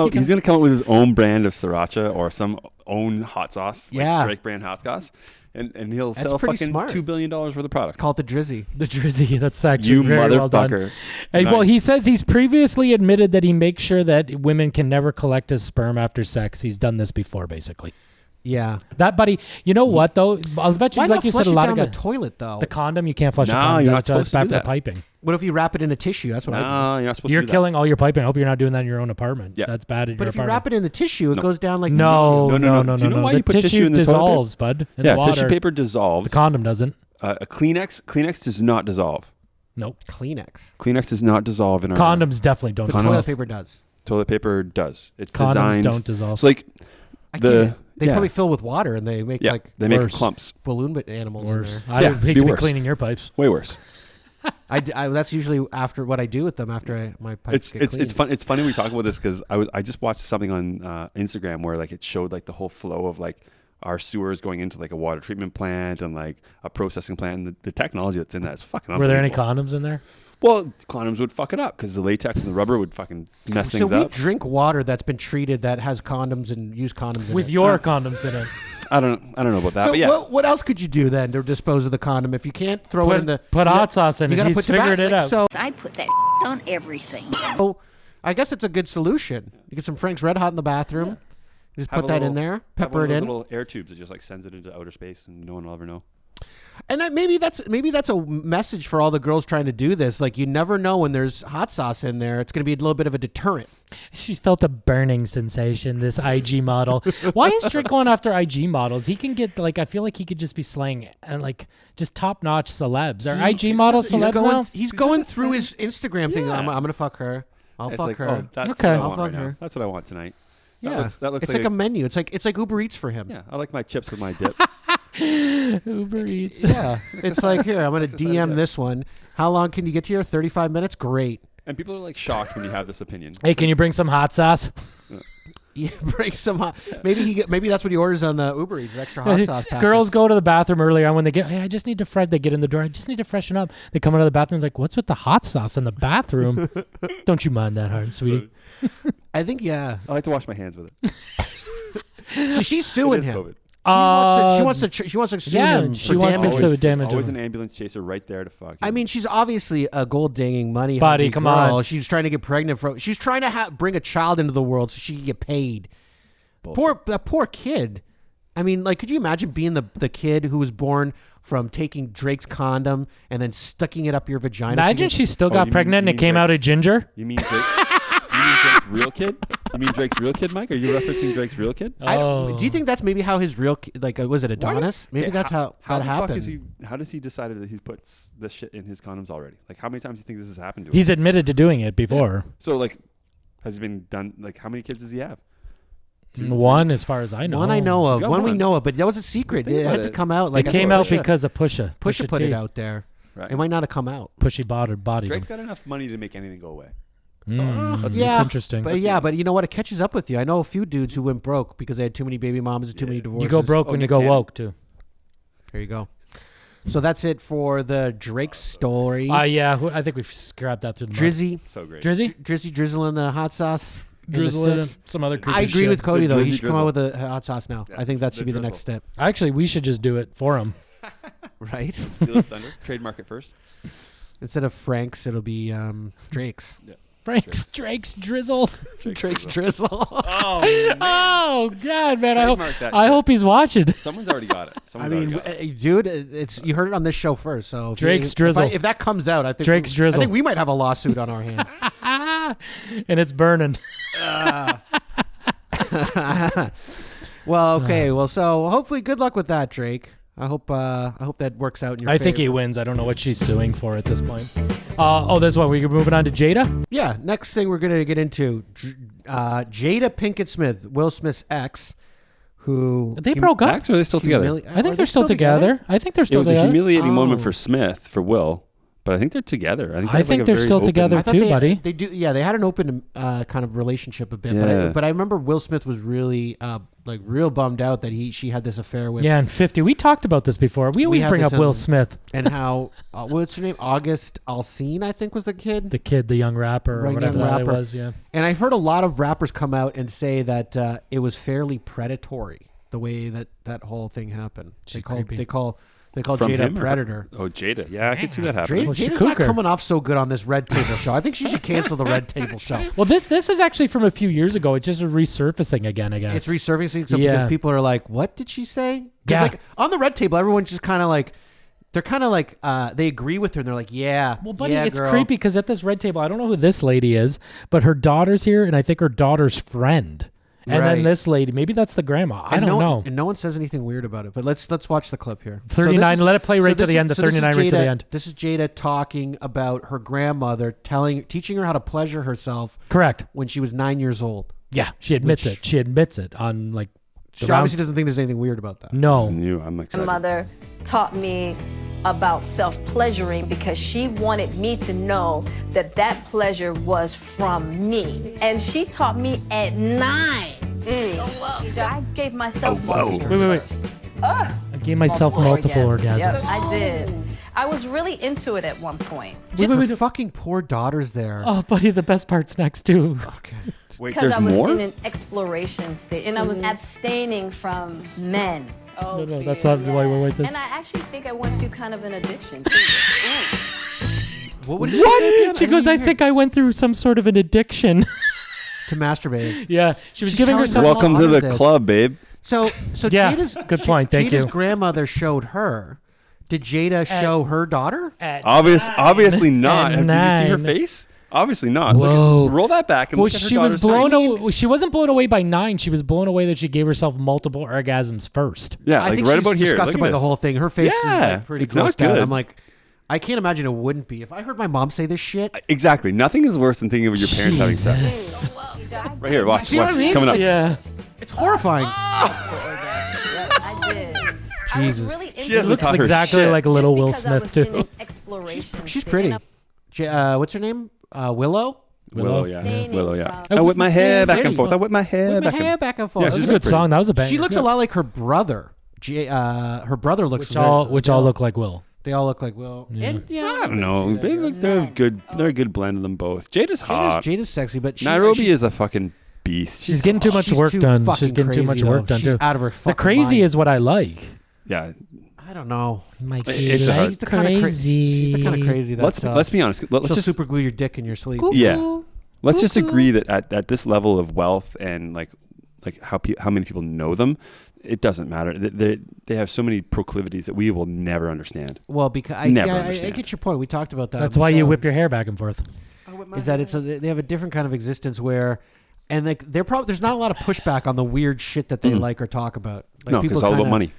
up with his own brand of sriracha or some own hot sauce. Like Drake brand hot sauce. And he'll sell fucking $2 billion worth of product. Call it the Drizzy. The Drizzy. That's actually you very well done. motherfucker. And well, he says he's previously admitted that he makes sure that women can never collect his sperm after sex. He's done this before, basically. Yeah. That buddy, you know what though? I'll bet you, like you said, a lot of guys. The toilet though. The condom, you can't flush a condom. You're not supposed to do that. The piping. What if you wrap it in a tissue? That's what I do. You're not supposed to You're do that. killing all your piping. I hope you're not doing that in your own apartment. Yeah. That's bad in But your if you apartment. wrap it in the tissue, it goes down like No. Do you know why you put tissue in the dissolves, toilet paper? bud. In the water. Tissue paper dissolves. The condom doesn't. A Kleenex does not dissolve. Nope. Kleenex does not dissolve in our condoms. Definitely don't. But toilet paper does. Toilet paper does. It's condoms designed. Don't dissolve. So like They probably fill with water and they make they make clumps. Balloon animals. Worse. In there. I hate to be cleaning your pipes. Way worse. That's usually after what I do with them after my pipes get cleaned. It's fun. It's funny we talk about this because I just watched something on Instagram where like it showed like the whole flow of like our sewers going into like a water treatment plant and like a processing plant. And the technology that's in that is fucking unbelievable. Were there any condoms in there? Well, condoms would fuck it up because the latex and the rubber would fucking mess things up. So we drink water that's been treated that has condoms and use condoms in it. With your condoms in it. I don't know about that. So but yeah. what else could you do then to dispose of the condom if you can't throw it in the put hot sauce in it? He's figured it out. So I put that on everything. So I guess it's a good solution. You get some Frank's Red Hot in the bathroom. You just put that in there, pepper it in. Little air tubes that just like sends it into outer space and no one will ever know. And maybe that's a message for all the girls trying to do this. Like, you never know when there's hot sauce in there. It's going to be a little bit of a deterrent. She felt a burning sensation, this IG model. Why is Drake going after IG models? He can get, like, I feel like he could just be slaying and, like, just top-notch celebs. Are IG models celebs now? He's going through his Instagram thing. I'm going to fuck her. I'll fuck her. Oh, that's okay. I'll fuck her. That's what I want tonight. That looks it's like a menu. It's like Uber Eats for him. Yeah, I like my chips with my dip. Uber Eats. Yeah, it's like, here, I'm going to DM this one. How long can you get here? 35 minutes? Great. And people are like shocked when you have this opinion. Hey, can you bring some hot sauce? Yeah, bring some hot. Maybe that's what he orders on Uber Eats, extra hot sauce package. Girls go to the bathroom earlier on when they get, hey, I just need to they get in the door. I just need to freshen up. They come out of the bathroom like, what's with the hot sauce in the bathroom? Don't you mind that hard, sweetie? I think, yeah. I like to wash my hands with it. So she's suing him. COVID. She wants to sue him. She wants to sue damage. Always an ambulance chaser right there to fuck. I mean, she's obviously a gold dinging money. Buddy, come on. She's trying to get pregnant she's trying to bring a child into the world so she can get paid. That poor kid. I mean, like, could you imagine being the kid who was born from taking Drake's condom and then sticking it up your vagina? Imagine she still got pregnant and it came out a ginger. You mean Drake's real kid? You mean Drake's real kid, Mike? Are you referencing Drake's real kid? Do you think that's maybe how his real kid, like, was it Adonis? Maybe that's how that happened. How does he decide that he puts this shit in his condoms already? Like, how many times do you think this has happened to him? He's admitted to doing it before. Yeah. So, like, has it been done? Like, how many kids does he have? 2, one, as far as I know. One I know of. One we know of, but that was a secret. It had to come out. Like, it came out because of Pusha. Pusha put it out there. Right. It might not have come out. Pushy body. Drake's got enough money to make anything go away. Yeah, it's interesting. But you know what? It catches up with you. I know a few dudes who went broke because they had too many baby mamas and too many divorces. You go broke when you go woke, too. There you go. So that's it for the Drake story. Yeah, I think we've scrapped that through the Drizzy. So great. Drizzy drizzling the hot sauce. Drizzle some other creepy I agree shit. with Cody, though. He should come drizzle. out with a hot sauce now. Yeah, I think that should be the next step. Actually, we should just do it for him. Right? Steal his thunder. Trademark it first. Instead of Frank's, it'll be Drake's. Yeah. Drake's drizzle. Drake's drizzle. Oh God, man! I hope he's watching. Someone's already got it. Dude, you heard it on this show first. So Drake's drizzle. If that comes out, I think Drake's drizzle. I think we might have a lawsuit on our hands. And it's burning. Well, okay. Well, so hopefully, good luck with that, Drake. I hope that works out in your favor. I think he wins. I don't know what she's suing for at this point. This one. We're moving on to Jada? Yeah. Next thing we're going to get into, Jada Pinkett Smith, Will Smith's ex, who... They broke up? Or are they still together? I think they're still together. I think they're still together. It was a humiliating moment for Smith, for Will, But I think they're together. I think they're still together too, buddy. They do. Yeah, they had an open kind of relationship a bit. Yeah. But I remember Will Smith was really like real bummed out that she had this affair with. Yeah, and 50. We talked about this before. We always bring up Will Smith and how what's her name? August Alsina, I think was the kid. The young rapper or whatever that was. Yeah. And I've heard a lot of rappers come out and say that it was fairly predatory the way that whole thing happened. They call Jada a predator. Oh, Jada. Yeah, I could see that happening. Jada's not coming off so good on this Red Table show. I think she should cancel the Red Table show. Well, this is actually from a few years ago. It's just resurfacing again, I guess. It's resurfacing because people are like, what did she say? Yeah. Like, on the Red Table, everyone's just kind of like, they're kind of like, they agree with her and they're like, yeah. Well, buddy, yeah, it's girl. creepy because at this Red Table, I don't know who this lady is, but her daughter's here and I think her daughter's friend. And then this lady, maybe that's the grandma. I don't know. And no one says anything weird about it. But let's watch the clip here. 39. Let it play right to the end. The 39 right to the end. This is Jada talking about her grandmother teaching her how to pleasure herself. Correct. When she was 9 years old. Yeah, she admits it. She admits it on like. She obviously doesn't think there's anything weird about that. No. I'm excited. My mother taught me about self-pleasuring because she wanted me to know that pleasure was from me. And she taught me at 9. I gave myself multiple first. I gave myself multiple orgasms. Yes, I did. I was really into it at one point. Wait, fucking poor daughter's there. Oh, buddy, the best part's next too. Okay. Wait, because there's I was more? in an exploration state, and I was abstaining from men. No, that's not why we wait this. And I actually think I went through kind of an addiction too. What? She goes, I think I went through some sort of an addiction. To masturbating. Yeah, she was giving herself. Welcome to the club, babe. So yeah, Jada's, good point. Thank Jada's you. grandmother showed her. Did Jada show her daughter? Obviously not. Did you see her 9. face? Obviously not. Whoa. Roll that back and look at her she was daughter's blown face. away. She wasn't blown away by 9. She was blown away that she gave herself multiple orgasms first. Yeah, I like think right she's about here. disgusted Look by at the this. whole thing. Her face is like pretty it's grossed not good. out. I'm like, I can't imagine it wouldn't be. If I heard my mom say this shit. Exactly. Nothing is worse than thinking of your parents having sex. Jesus. Right here, watch. See what I mean? Coming up. Yeah. It's horrifying. I did. Jesus. I was really into She hasn't Looks taught her exactly shit. like a little Will just because I Smith was in too. an exploration She's state, pretty. and I What's her name? Willow? Willow, yeah. Abstaining Willow, yeah. from- I whip my hair back There and you forth. go. I whip my hair With my back hair and back and forth. Yeah, That was she's a good pretty. song. That was a banger. She looks a lot like her brother. Her brother looks which all look like Will. They all look like Will. Yeah. And, I don't know. They're good. They're a good blend of them both. Jada's hot. Jada's sexy, but Nairobi is a fucking beast. She's getting too much she's work too done. fucking She's getting too much crazy, work though. done She's too. out of her The fucking crazy mind. is what I like. Yeah. I don't know. My It's a hard- She's the kind of crazy. She's the kind of crazy that Let's be honest. Let's she'll just super glue your dick in your sleep. yeah. Let's just agree that at this level of wealth and like how many people know them, it doesn't matter. They have so many proclivities that we will never understand. Well, because I get your point. We talked about that. That's why you whip your hair back and forth. Is that they have a different kind of existence where, and like there's not a lot of pushback on the weird shit that they like or talk about. Like, No, because it's all about money.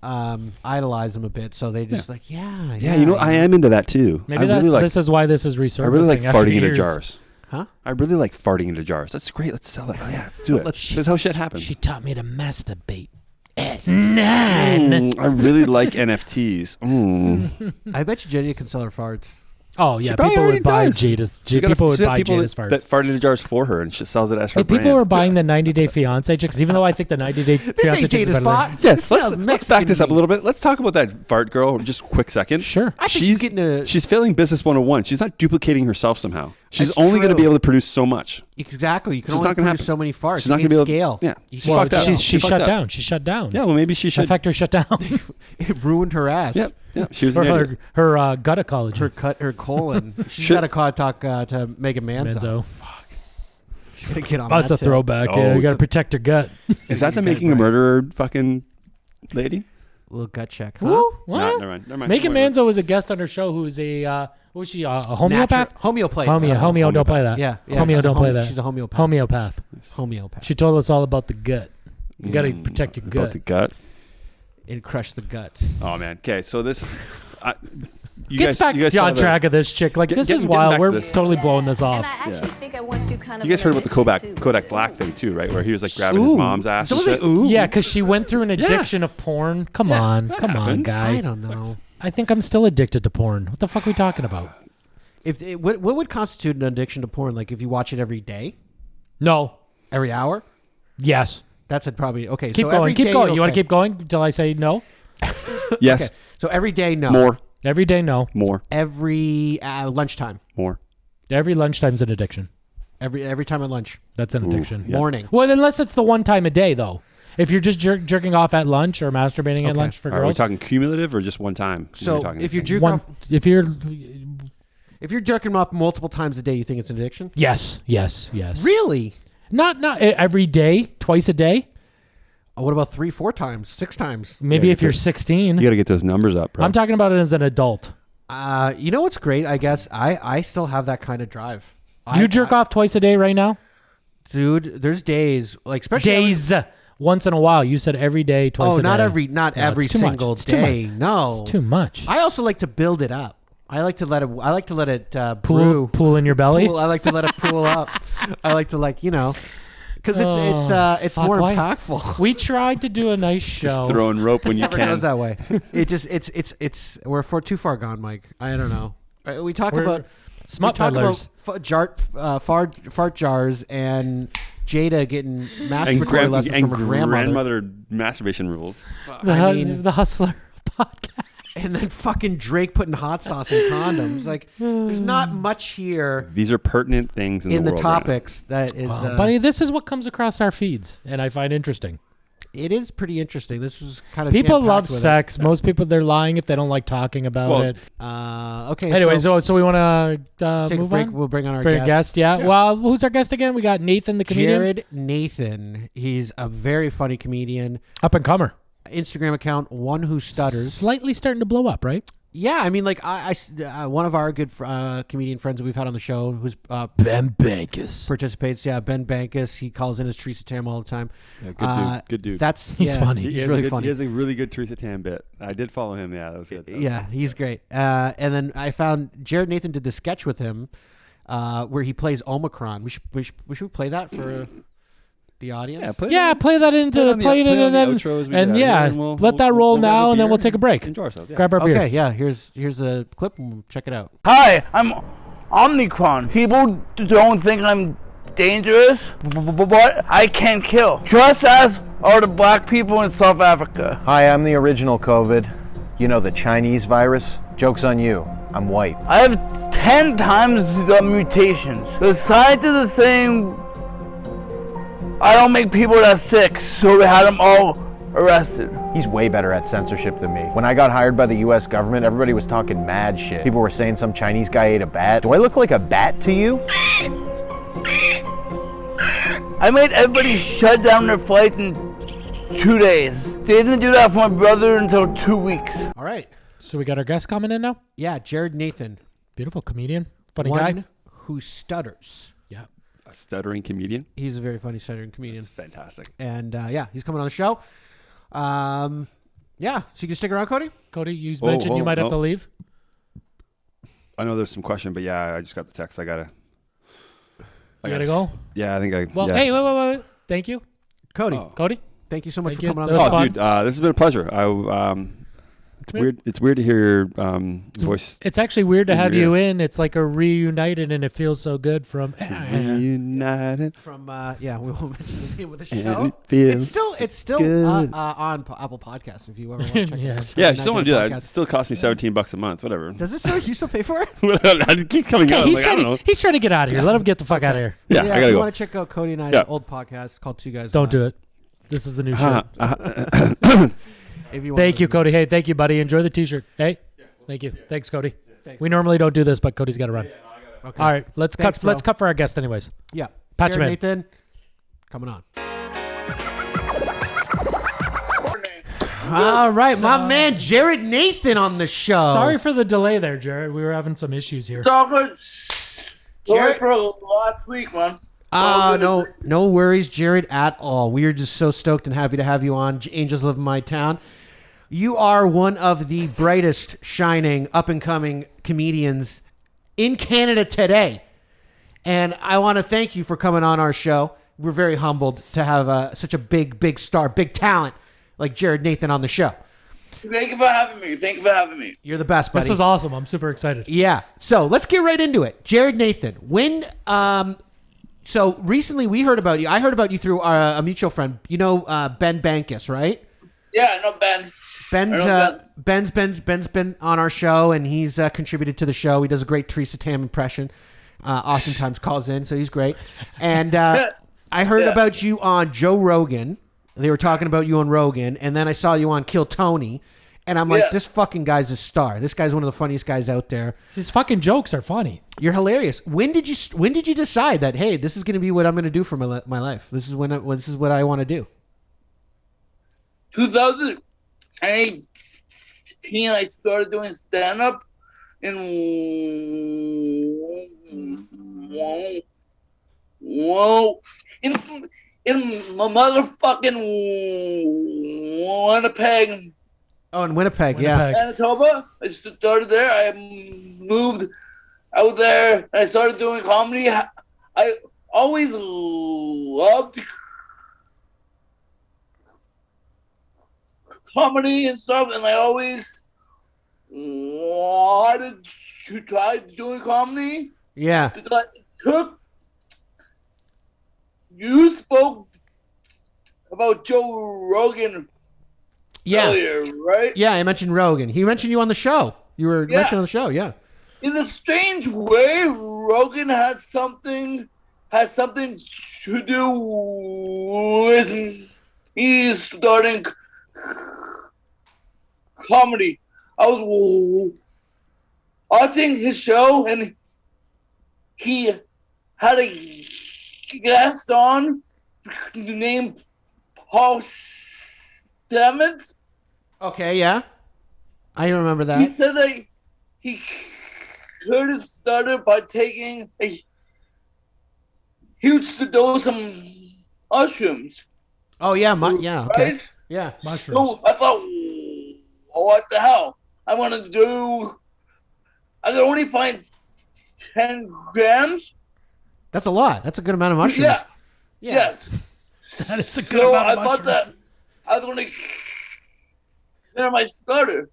Idolize them a bit, so they just yeah. You know, I am into that too. Maybe this is why this is resurfacing. I really like after farting into years. jars. Huh? I really like farting into jars. That's great. Let's sell it. Oh, yeah, let's do it. That's how shit happens. She taught me to masturbate at 9. I really like NFTs. I bet you Jada can sell her farts. Oh yeah, probably people already would buy does. Jada's. She's got People would she's got buy people Jada's that farts. fart into jars for her, and she sells it as her Hey, brand. people are buying the 90 Day Fiance chicks, even though I think the 90 Day This Fiance ain't chicks is Jada's better than- fart. Yes, This smells let's back Mexican this to up a me. little bit. Let's talk about that fart girl just a quick second. Sure. I think she's getting a. She's failing business 101. She's not duplicating herself somehow. She's That's only going to true. be able to produce so much. Exactly. You can It's only not gonna produce happen. so many farts. She's not you gonna can't be able- scale. yeah. You She can't fucked up. scale. She She fucked shut up. down. She shut down. Yeah, well, maybe she The should. factory shut down. It ruined her ass. Yep. Yeah, she was Or an idiot. her gut ecology. Her colon. She's got to talk to Megan Manzo. She's gonna get on That's that a tip. throwback. Oh, yeah, you it's got to a- protect your gut. Is that the making a murderer fucking lady? Little gut check. Huh? Who? What? Nah, never mind. Never mind. Megan Whatever. Manzo was a guest on her show who's a, what was she, a homeopath? Homeopath. Homeo, don't play that. Yeah. Homeo, don't play that. She's a homeopath. Homeopath. She told us all about the gut. You got to protect your gut. About the gut. And crush the guts. Oh man. Okay, so this. You Gets back saw on track of this chick. Like, this is getting wild. back We're to this. totally blowing this off. And I actually think I went through kind of. You guys an heard about the addiction, too. Kodak Black thing too, right? Where he was like grabbing his mom's ass. And shit. Yeah, because she went through an addiction of porn. Come on, happens. guy. I don't know. I think I'm still addicted to porn. What the fuck are we talking about? What would constitute an addiction to porn? Like if you watch it every day? No. Every hour? Yes. That's probably okay. Keep going. Keep going. You want to keep going until I say no? Yes. Okay. So every day, no. More. Every day, no. More. Every lunchtime. More. Every lunchtime's an addiction. Every time at lunch. That's an addiction. Yeah. Morning. Well, unless it's the one time a day, though. If you're just jerking off at lunch or masturbating at lunch for girls. Are we talking cumulative or just one time? So if you're jerking off multiple times a day, you think it's an addiction? Yes. Really? Not every day, twice a day. What about 3-4 times, 6 times? Maybe if you're 16. You got to get those numbers up, bro. I'm talking about it as an adult. You know what's great? I guess I still have that kind of drive. You jerk off twice a day right now? Dude, there's days, like especially days. Once in a while. You said every day, twice a day. Not every single day. No. It's too much. I also like to build it up. I like to let it brew. Pool in your belly? I like to let it pool up. I like to because it's more impactful. We tried to do a nice show. Just throwing rope when you can. It goes that way. We're too far gone, Mike. I don't know. We talk about smut peddlers, fart jars, and Jada getting masturbatory lessons from her grandmother masturbation rules. The Hustler podcast. And then fucking Drake putting hot sauce in condoms. Like, there's not much here. These are pertinent things in the world topics right that is. Buddy, this is what comes across our feeds, and I find interesting. It is pretty interesting. This was kind of people love sex. Most people, they're lying if they don't like talking about it. Okay. Anyway, so we want to take move a break. on. We'll bring on our guest. Yeah. Well, who's our guest again? We got Nathan, the comedian. Jared Nathan. He's a very funny comedian. Up and comer. Instagram account, One Who Stutters. Slightly starting to blow up, right? Yeah, I mean, like I one of our good comedian friends that we've had on the show, who's Ben Bankus, participates. Yeah, Ben Bankus. He calls in his Teresa Tam all the time. Yeah, good dude. He's funny. He's really funny. He has a really good Teresa Tam bit. I did follow him. Yeah, that was good. Yeah, he's great. And then I found Jared Nathan did the sketch with him, where he plays Omicron. We should play that for the audience. Play that into let that roll now, and then we'll take a break. Enjoy ourselves. Yeah. Grab our beer. Okay, yeah. Here's a clip. And check it out. Hi, I'm Omicron. People don't think I'm dangerous, but I can kill. Just as are the black people in South Africa. Hi, I'm the original COVID. You know, the Chinese virus. Joke's on you. I'm white. I have 10 times the mutations. The scientists are saying I don't make people that sick, so they had them all arrested. He's way better at censorship than me. When I got hired by the US government, everybody was talking mad shit. People were saying some Chinese guy ate a bat. Do I look like a bat to you? I made everybody shut down their flights in 2 days. They didn't do that for my brother until 2 weeks. All right. So we got our guest coming in now? Yeah, Jared Nathan. Beautiful comedian. Funny guy. One Who Stutters. Yeah. A stuttering comedian. He's a very funny stuttering comedian. That's fantastic. And he's coming on the show. So you can stick around, Cody? Cody, you mentioned you might have to leave. I know there's some question, but yeah, I just got the text. I gotta go? Yeah, I think I. Well, yeah. hey, wait. Thank you. Cody. Cody? Thank you so much Thank for you. coming on the show. Dude, this has been a pleasure. It's weird. It's weird to hear your voice. It's actually weird to have you in. It's like a reunited, and it feels so good from reunited. From we won't mention the name of the show. It's still on Apple Podcasts if you ever want to check it out. Yeah, I still want to do that. It still costs me $17 a month. Whatever. Does it still? You still pay for it? It keeps coming out. I don't know. He's trying to get out of here. Let him get the fuck out of here. Yeah, I gotta go. If you want to check out Cody and I's old podcast called Two Guys. Don't do it. This is the new show. If you thank you, Cody. Hey, thank you, buddy. Enjoy the T-shirt. Hey, thank you. Thanks, Cody. We normally don't do this, but Cody's got to run. Okay. All right, let's cut. Let's cut for our guest, anyways. Yeah, Patch him in. Nathan, coming on. All right, my man Jared Nathan on the show. Sorry for the delay there, Jared. We were having some issues here. Sorry for last week, man. No worries, Jared, at all. We are just so stoked and happy to have you on Angels Live in My Town. You are one of the brightest, shining, up-and-coming comedians in Canada today. And I want to thank you for coming on our show. We're very humbled to have such a big star, big talent like Jared Nathan on the show. Thank you for having me. You're the best, buddy. This is awesome. I'm super excited. Yeah. So let's get right into it. Jared Nathan, when so recently we heard about you. I heard about you through a mutual friend. You know Ben Bankus, right? Yeah, I know Ben. Ben's been on our show, and he's contributed to the show. He does a great Teresa Tam impression. Oftentimes calls in, so he's great. And I heard about you on Joe Rogan. They were talking about you on Rogan, and then I saw you on Kill Tony, and I'm like, this fucking guy's a star. This guy's one of the funniest guys out there. His fucking jokes are funny. You're hilarious. When did you decide that, hey, this is going to be what I'm going to do for my life? This is what I want to do. 2018, I started doing stand up in my motherfucking Winnipeg. Oh, in Winnipeg, yeah. Manitoba. I started there. I moved out there. And I started doing comedy. I always loved comedy and stuff, and I always wanted to try doing comedy. Yeah. You spoke about Joe Rogan earlier, right? Yeah, I mentioned Rogan. He mentioned you on the show. You were mentioned on the show, yeah. In a strange way, Rogan had something to do with me starting comedy. I was watching his show, and he had a guest on named Paul Stamets. Okay, yeah. I remember that. He said that he could have started by taking a huge dose of mushrooms. Oh, yeah. Yeah, okay. Right? Yeah. Mushrooms. So I thought, what the hell? I could only find 10 grams. That's a lot. That's a good amount of mushrooms. Yeah. Yes. That is a good amount of mushrooms. I thought that I was going to clear my stutter.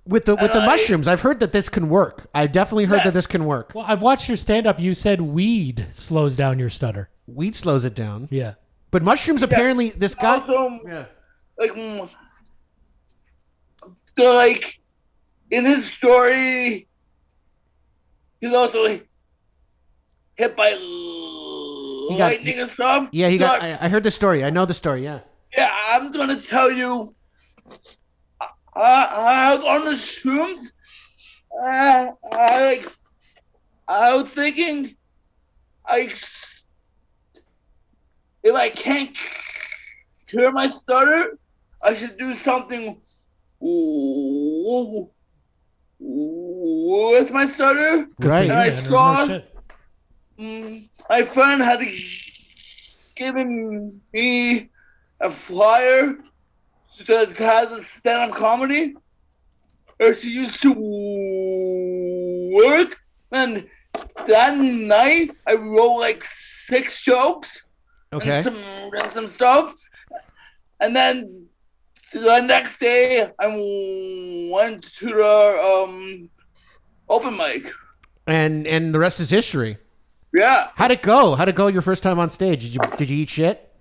With the mushrooms, I've heard that this can work. I definitely heard that this can work. Well, I've watched your stand-up. You said weed slows down your stutter. Weed slows it down. Yeah. But mushrooms, apparently, this guy... Also, like, in his story, he's also hit by lightning and stuff. Yeah, I heard the story. I know the story, yeah. Yeah, I'm going to tell you... I was on the shrooms. I was thinking, if I can't cure my stutter, I should do something with my stutter. Right. And I saw my friend had given me a flyer that has a stand-up comedy, or she used to work, and that night I wrote like 6 jokes, and some stuff, and then the next day I went to the open mic, and the rest is history. Yeah. How'd it go? How'd it go your first time on stage? Did you eat shit?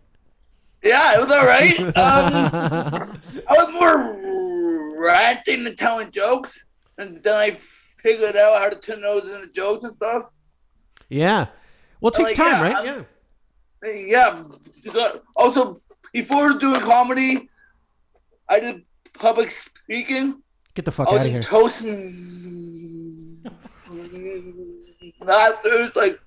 Yeah, it was all right. I was more ranting than telling jokes, and then I figured out how to turn those into jokes and stuff. Yeah. Well, it takes time, right? Yeah. Also, before doing comedy, I did public speaking. Get the fuck out of here. Toastmasters, like,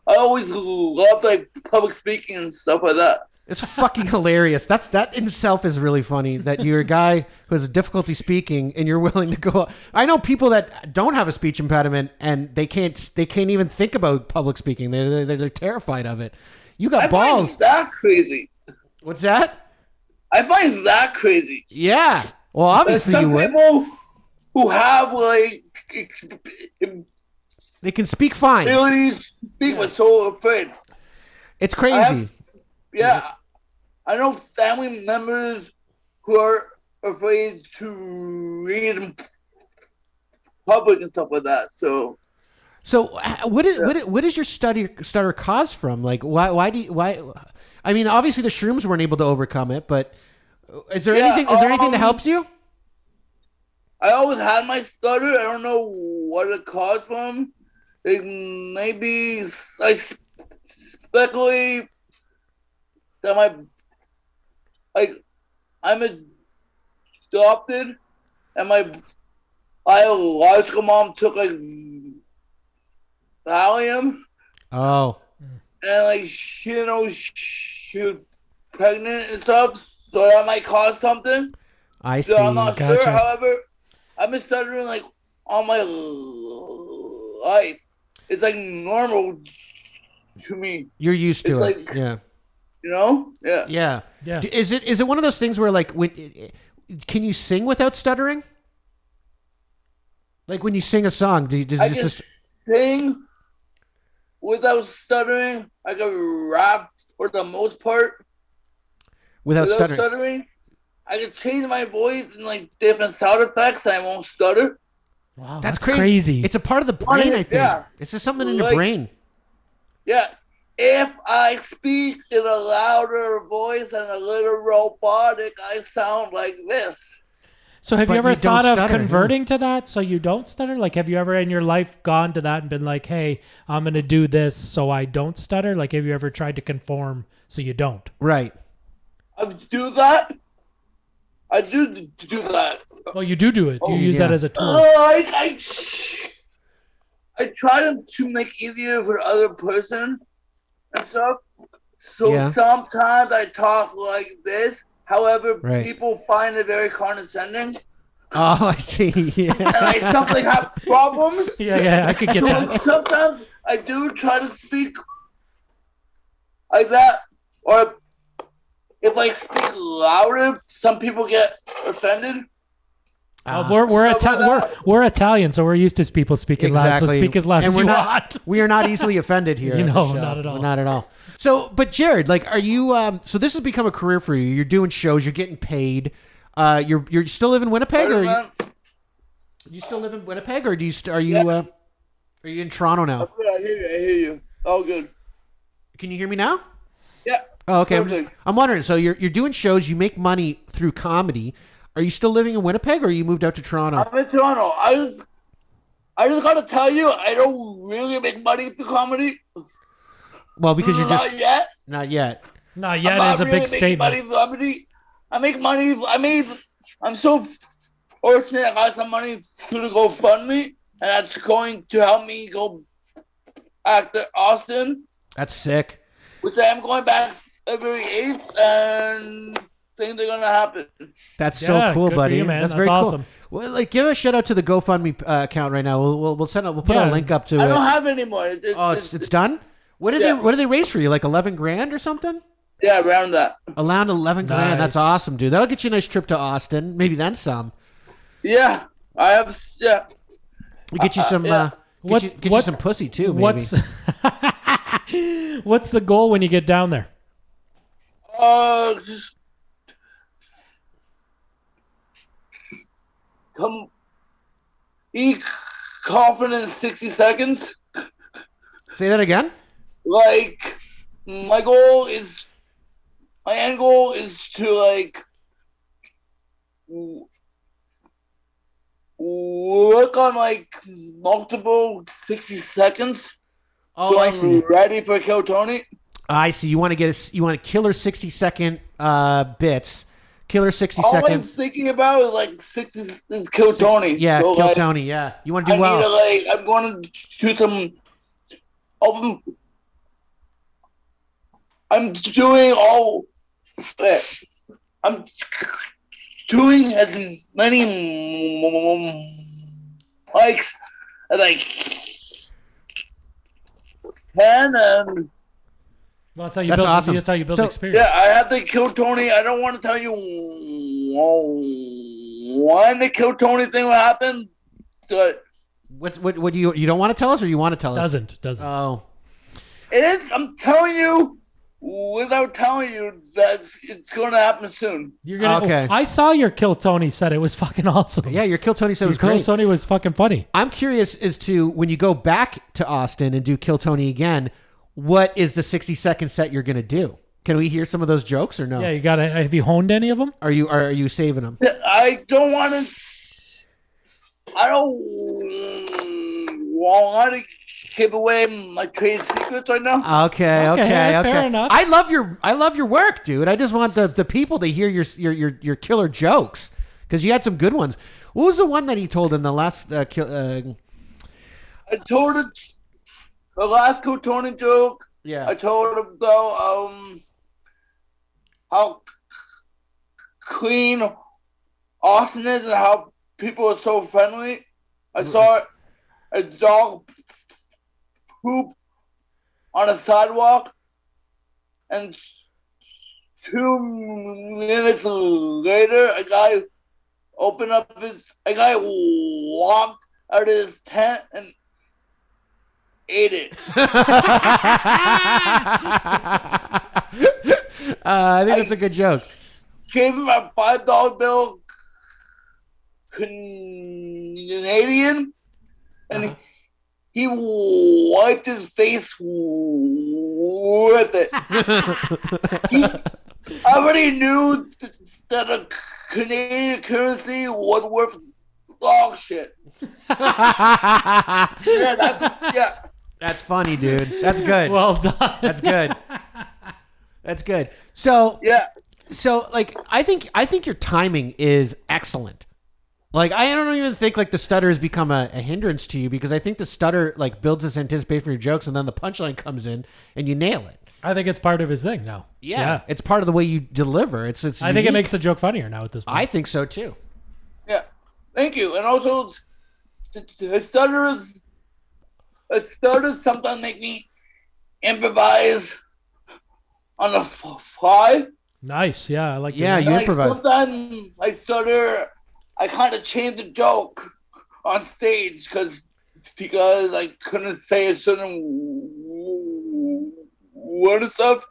I always loved like public speaking and stuff like that. It's fucking hilarious. That in itself is really funny, that you're a guy who has difficulty speaking and you're willing to go. I know people that don't have a speech impediment and they can't even think about public speaking. They're terrified of it. You got balls. I find that crazy. What's that? I find that crazy. Yeah. Well, obviously you would. People who have like they can speak fine. But so afraid. It's crazy. I know family members who are afraid to read in public and stuff like that. So what is your stutter cause from? Like why? I mean, obviously the shrooms weren't able to overcome it, but is there anything? Is there anything that helps you? I always had my stutter. I don't know what it caused from. It maybe I speculate that I'm adopted, and my biological mom took like Valium. Oh. And like she was pregnant and stuff, so that might cause something. I see. So I'm not Gotcha. sure. However, I've been stuttering like all my life. It's like normal to me. You're used to it's it. Like, yeah. You know? Yeah. Yeah. Yeah. Is it one of those things where like can you sing without stuttering? Like when you sing a song, does I it can just sing without stuttering. I can rap for the most part. Without stuttering? I can change my voice and like different sound effects and I won't stutter. Wow, That's crazy. It's a part of the brain, I think. Yeah. It's just something in your brain. Yeah. If I speak in a louder voice and a little robotic, I sound like this. So have But you ever you don't thought of stutter, converting to that so you don't stutter? Like, have you ever in your life gone to that and been like, hey, I'm going to do this so I don't stutter? Like, have you ever tried to conform so you don't? Right. I do that. I do that. Well, you do it. You use that as a tool. I try to make easier for the other person and stuff. So sometimes I talk like this. However, people find it very condescending. Oh, I see. Yeah. And I sometimes have problems. Yeah, I could get that. Sometimes I do try to speak like that. Or if I speak louder, some people get offended. We're Italian, so we're used to people speaking loud. So speak as loud as you want. We are not easily offended here. No, not at all. We're not at all. So, but Jared, like, are you? So this has become a career for you. You're doing shows. You're getting paid. You're still live in Winnipeg, or you still live in Winnipeg, or are you in Toronto now? I hear you. Oh, good. Can you hear me now? Yeah. Oh, okay. I'm wondering. So you're doing shows. You make money through comedy. Are you still living in Winnipeg, or you moved out to Toronto? I'm in Toronto. I just gotta tell you, I don't really make money through comedy. Well, because you're just not yet. Not yet. Not yet is a big statement. I make money. I'm so fortunate. I got some money to the GoFundMe, and that's going to help me go back to Austin. That's sick. Which I am going back February 8th, and things are gonna happen. That's so cool, buddy. You, man. That's very awesome. Cool. Well, like, give a shout out to the GoFundMe account right now. We'll put a link up to it. I don't have it anymore. It's done. What did they raise for you? Like $11,000 or something? Yeah, around that. Around $11,000. Nice. That's awesome, dude. That'll get you a nice trip to Austin. Maybe then some. Yeah, I have. Yeah. We'll get you some. Get you some pussy too. Maybe. What's the goal when you get down there? Just be confident in 60 seconds. Say that again. Like, my end goal is to like work on like multiple 60 seconds. Oh, so I I'm see. Ready for Kill Tony. I see. You want to get killer 60-second bits. Killer 60 All seconds. I'm thinking about is like 60 is Kill Tony. Yeah, so, Kill like, Tony. Yeah, you want to do well. I'm going to do some. I'm doing as many likes as I can. Well, that's how you build. Awesome. That's how you build experience. Yeah, I have to Kill Tony. I don't want to tell you when the Kill Tony thing will happen. But what do you don't want to tell us, or you want to tell us? Doesn't. Oh, it is. I'm telling you, without telling you that it's going to happen soon. You're gonna. Okay. I saw your Kill Tony set. It was fucking awesome. Yeah, your Kill Tony set was great. Kill Tony was fucking funny. I'm curious as to when you go back to Austin and do Kill Tony again, what is the 60-second set you're going to do? Can we hear some of those jokes or no? Yeah, you got to. Have you honed any of them? Are you saving them? I don't want to. I don't want to give away my trade secrets right now. Okay. Fair enough. I love your work, dude. I just want the people to hear your killer jokes because you had some good ones. What was the one that he told in the last? I told it the last Tony joke. Yeah. I told him though how clean Austin is and how people are so friendly. I saw a dog poop on a sidewalk, and 2 minutes later, a guy walked out of his tent and ate it. I think that's a good joke. Gave him a $5 bill Canadian, and he wiped his face with it. He already knew that a Canadian currency was worth dog shit. That's funny, dude. That's good. Well done. That's good. That's good. So like I think your timing is excellent. Like I don't even think like the stutter has become a hindrance to you because I think the stutter like builds this anticipation for your jokes and then the punchline comes in and you nail it. I think it's part of his thing now. Yeah. It's part of the way you deliver. It's I think it makes the joke funnier now at this point. I think so too. Yeah. Thank you. And also the stutters sometimes make me improvise on the fly. Nice. Yeah, I like that. Yeah, you improvise. Sometimes I stutter. I kind of changed the joke on stage because I couldn't say a certain word and stuff.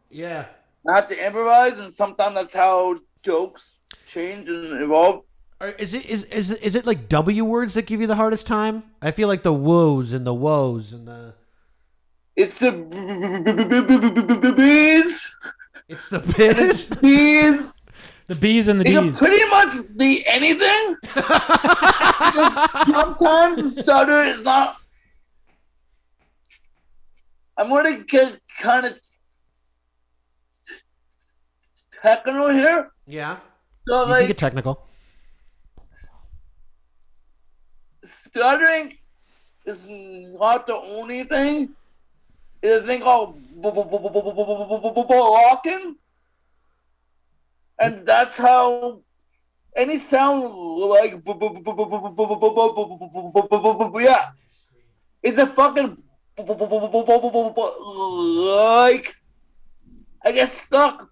Yeah. I have to improvise, and sometimes that's how jokes change and evolve. Is it like W words that give you the hardest time? I feel like the woes and the woes and the. It's the bees. It's the biz. Bees. The bees and the It's bees. pretty much the anything. Sometimes the stutter is not. I'm going to get kind of technical here. Yeah. So you can get technical. Stuttering is not the only thing. It's a thing called blocking. And that's how any sound like yeah, it's a fucking like I get stuck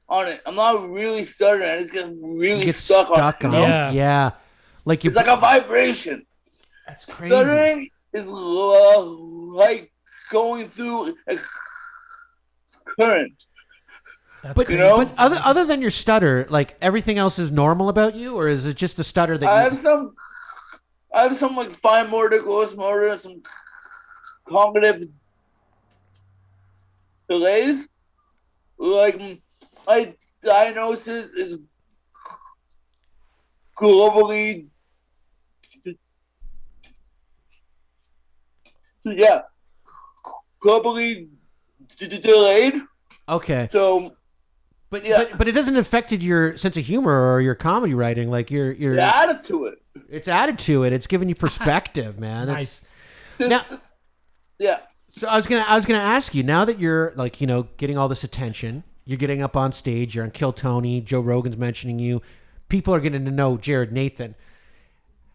on it. I'm not really stuttering. I just get really stuck on it. Yeah. Like it's like a vibration. That's crazy. Stuttering is like going through a current. But other than your stutter, like everything else is normal about you, or is it just the stutter that I have some like fine motor, gross motor, and some cognitive delays. Like my diagnosis is globally, globally delayed. Okay. So. But it doesn't affect your sense of humor or your comedy writing. Like your added to it. It's added to it. It's giving you perspective, man. Nice. Now, yeah. So I was gonna ask you, now that you're like, getting all this attention, you're getting up on stage, you're on Kill Tony, Joe Rogan's mentioning you, people are getting to know Jared Nathan.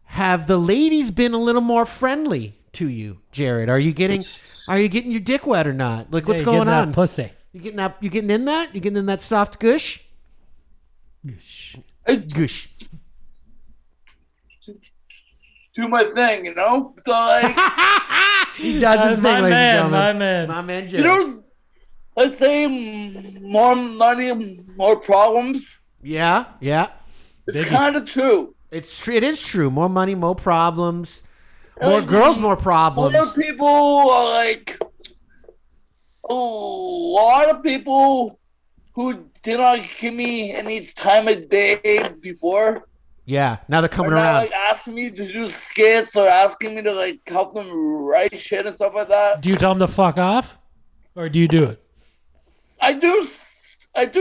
Have the ladies been a little more friendly to you, Jared? Are you getting your dick wet or not? Like what's going on? That pussy. You getting in that? You getting in that soft gush? Gush. Gush. Do my thing, So like he does his thing, ladies and gentlemen. My man, Jared. let's say more money, more problems. Yeah. It's kind of true. It is true. More money, more problems. More girls, more problems. More people are like a lot of people who did not give me any time of day before. Yeah, now they're coming now, around. like asking me to do skits or asking me to like help them write shit and stuff like that. Do you tell them to fuck off, or do you do it? I do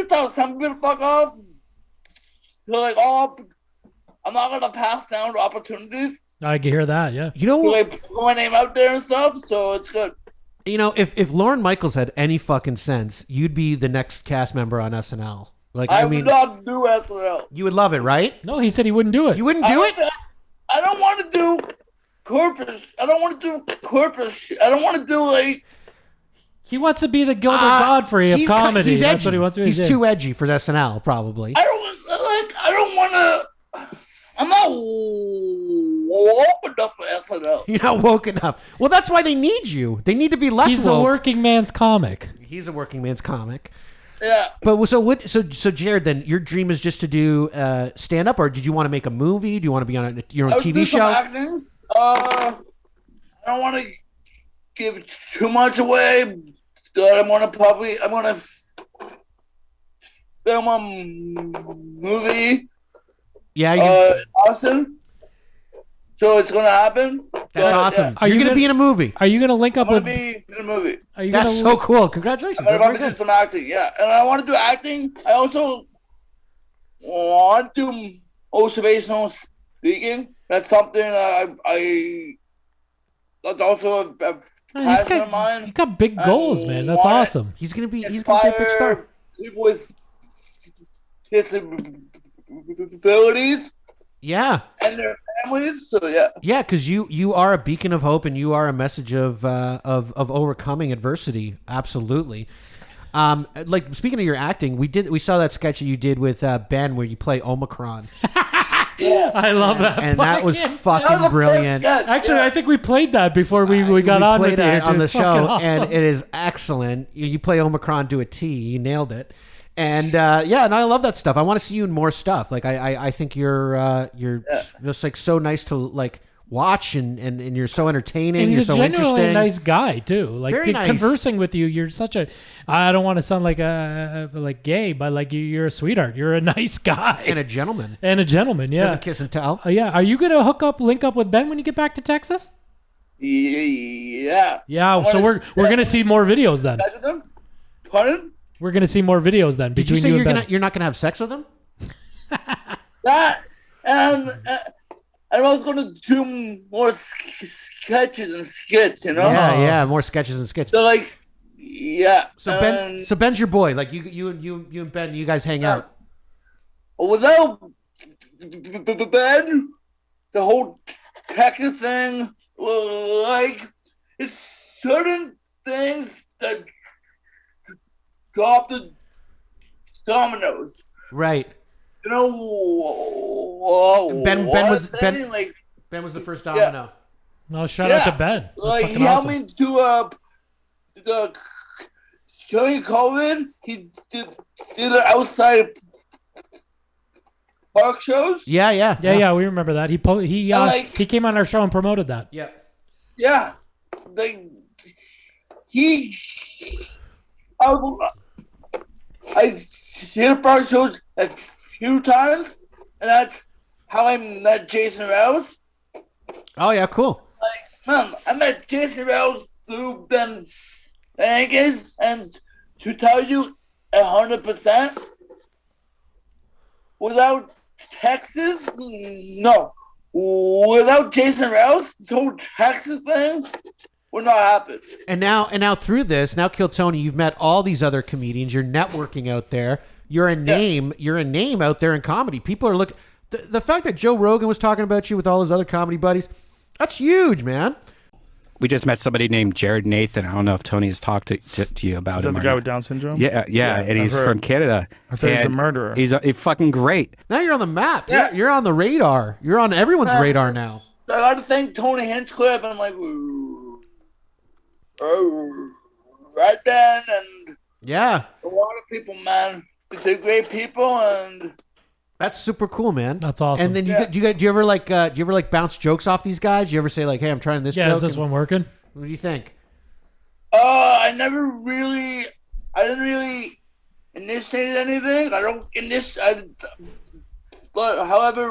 tell some people to fuck off. So like, I'm not gonna pass down opportunities. I can hear that. Yeah. You know what? Like put my name out there and stuff, so it's good. You know, if Lauren Michaels had any fucking sense, you'd be the next cast member on SNL. Like, I mean, would not do SNL. You would love it, right? No, he said he wouldn't do it. You wouldn't do it? I don't want to do corporate. I don't want to do corporate shit. I don't want to do like. He wants to be the Gilbert Godfrey of comedy. He's edgy. That's what he wants to be. He's too edgy for SNL, probably. I don't want to. I'm not woke enough for SNL. You're not woke enough. Well, that's why they need you. They need to be less He's woke. a working man's comic. He's a working man's comic. Yeah. But so Jared, then your dream is just to do stand up, or did you want to make a movie? Do you want to be on your own TV show? Acting. I don't want to give too much away. But I'm gonna film a movie. Yeah. Austin. So it's gonna happen. That's awesome. Yeah. Are you gonna be in a movie? Are you gonna link up with? Be in a movie. That's so cool. Congratulations. I'm gonna do some acting. Yeah, and I want to do acting. I also want to do motivational speaking. That's something I that's also a passion of mine. He's got big goals, man. That's awesome. He's gonna be a big star. People with disabilities. Yeah. And their families. So yeah. Yeah, because you are a beacon of hope and you are a message of overcoming adversity. Absolutely. Like speaking of your acting, we saw that sketch that you did with Ben where you play Omicron. Yeah. I love that. And that was fucking brilliant. Actually, I think we played that before we got on with it on the show, awesome. and it is excellent. You play Omicron to a T. You nailed it. And yeah, and I love that stuff. I want to see you in more stuff. Like I think you're just like so nice to like watch, and you're so entertaining. And he's you're so genuinely interesting. nice guy too. Like Very nice. Conversing with you, you're such a. I don't want to sound like like gay, but like you're a sweetheart. You're a nice guy and a gentleman. And a gentleman, yeah. Doesn't kiss and tell. Yeah. Are you gonna link up with Ben when you get back to Texas? Yeah. Yeah. So we're gonna see more videos then. Pardon? We're gonna see more videos then. Did you say you're not gonna have sex with him? That and I was gonna do more sketches and skits. You know? Yeah, more sketches and skits. So like, yeah. So Ben's your boy. Like you and Ben, you guys hang out. Without Ben, the whole Texas thing, like, it's certain things that drop the dominoes. Right. You know, Ben was the first domino. No, shout out to Ben. That's like fucking he helped awesome. me do during COVID. He did it outside park shows. Yeah. We remember that. He came on our show and promoted that. Yeah. Yeah. I did park shows a few times, and that's how I met Jason Rouse. Oh yeah, cool. Like, man, I met Jason Rouse through Ben Vegas, and to tell you 100%, without Texas, no. Without Jason Rouse, the whole Texas thing would not happen. And now through this, now Kill Tony, you've met all these other comedians. You're networking out there. You're a name. Yeah. You're a name out there in comedy. People are looking. The fact that Joe Rogan was talking about you with all his other comedy buddies, that's huge, man. We just met somebody named Jared Nathan. I don't know if Tony has talked to you about him. Is that the guy with Down syndrome? Yeah, and he's from Canada. I thought he's a murderer. He's fucking great. Now you're on the map. Yeah. You're on the radar. You're on everyone's radar now. I got to thank Tony Hinchcliffe and like right then, and Yeah. A lot of people, man. They're great people, and that's super cool, man. That's awesome. And then do you ever like bounce jokes off these guys? Do you ever say like, "Hey, I'm trying this"? Yeah, joke is this one working? What do you think? I didn't really initiate anything. But however,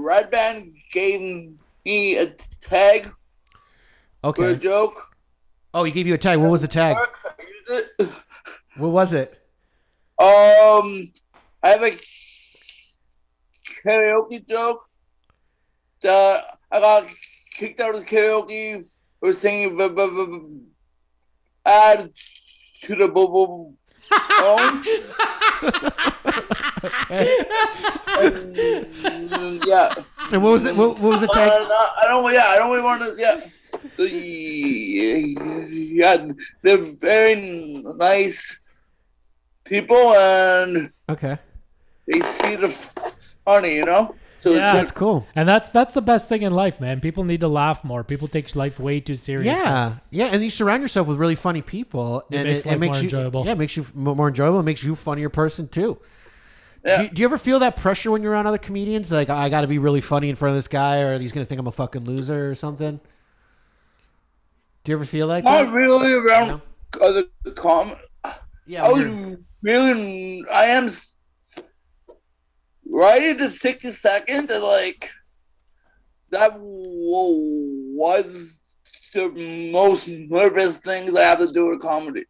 Red Band gave me a tag. Okay. For a joke. Oh, he gave you a tag. What was the tag? What was it? I have a karaoke joke that I got kicked out of the karaoke for singing add to the bubble phone. Yeah. And what was it? What was the tag? I don't really want to. Yeah, they're very nice people, and okay, they see the funny, So yeah, that's cool. And that's the best thing in life, man. People need to laugh more. People take life way too seriously. Yeah, and you surround yourself with really funny people, and it makes more enjoyable. Yeah, it makes you more enjoyable. It makes you a funnier person too. Yeah. Do you ever feel that pressure when you're around other comedians? Like, I got to be really funny in front of this guy, or he's gonna think I'm a fucking loser or something? Do you ever feel like that? Not really around other comments. Yeah, I am right at the 60 seconds, and like that was the most nervous things I have to do with comedy.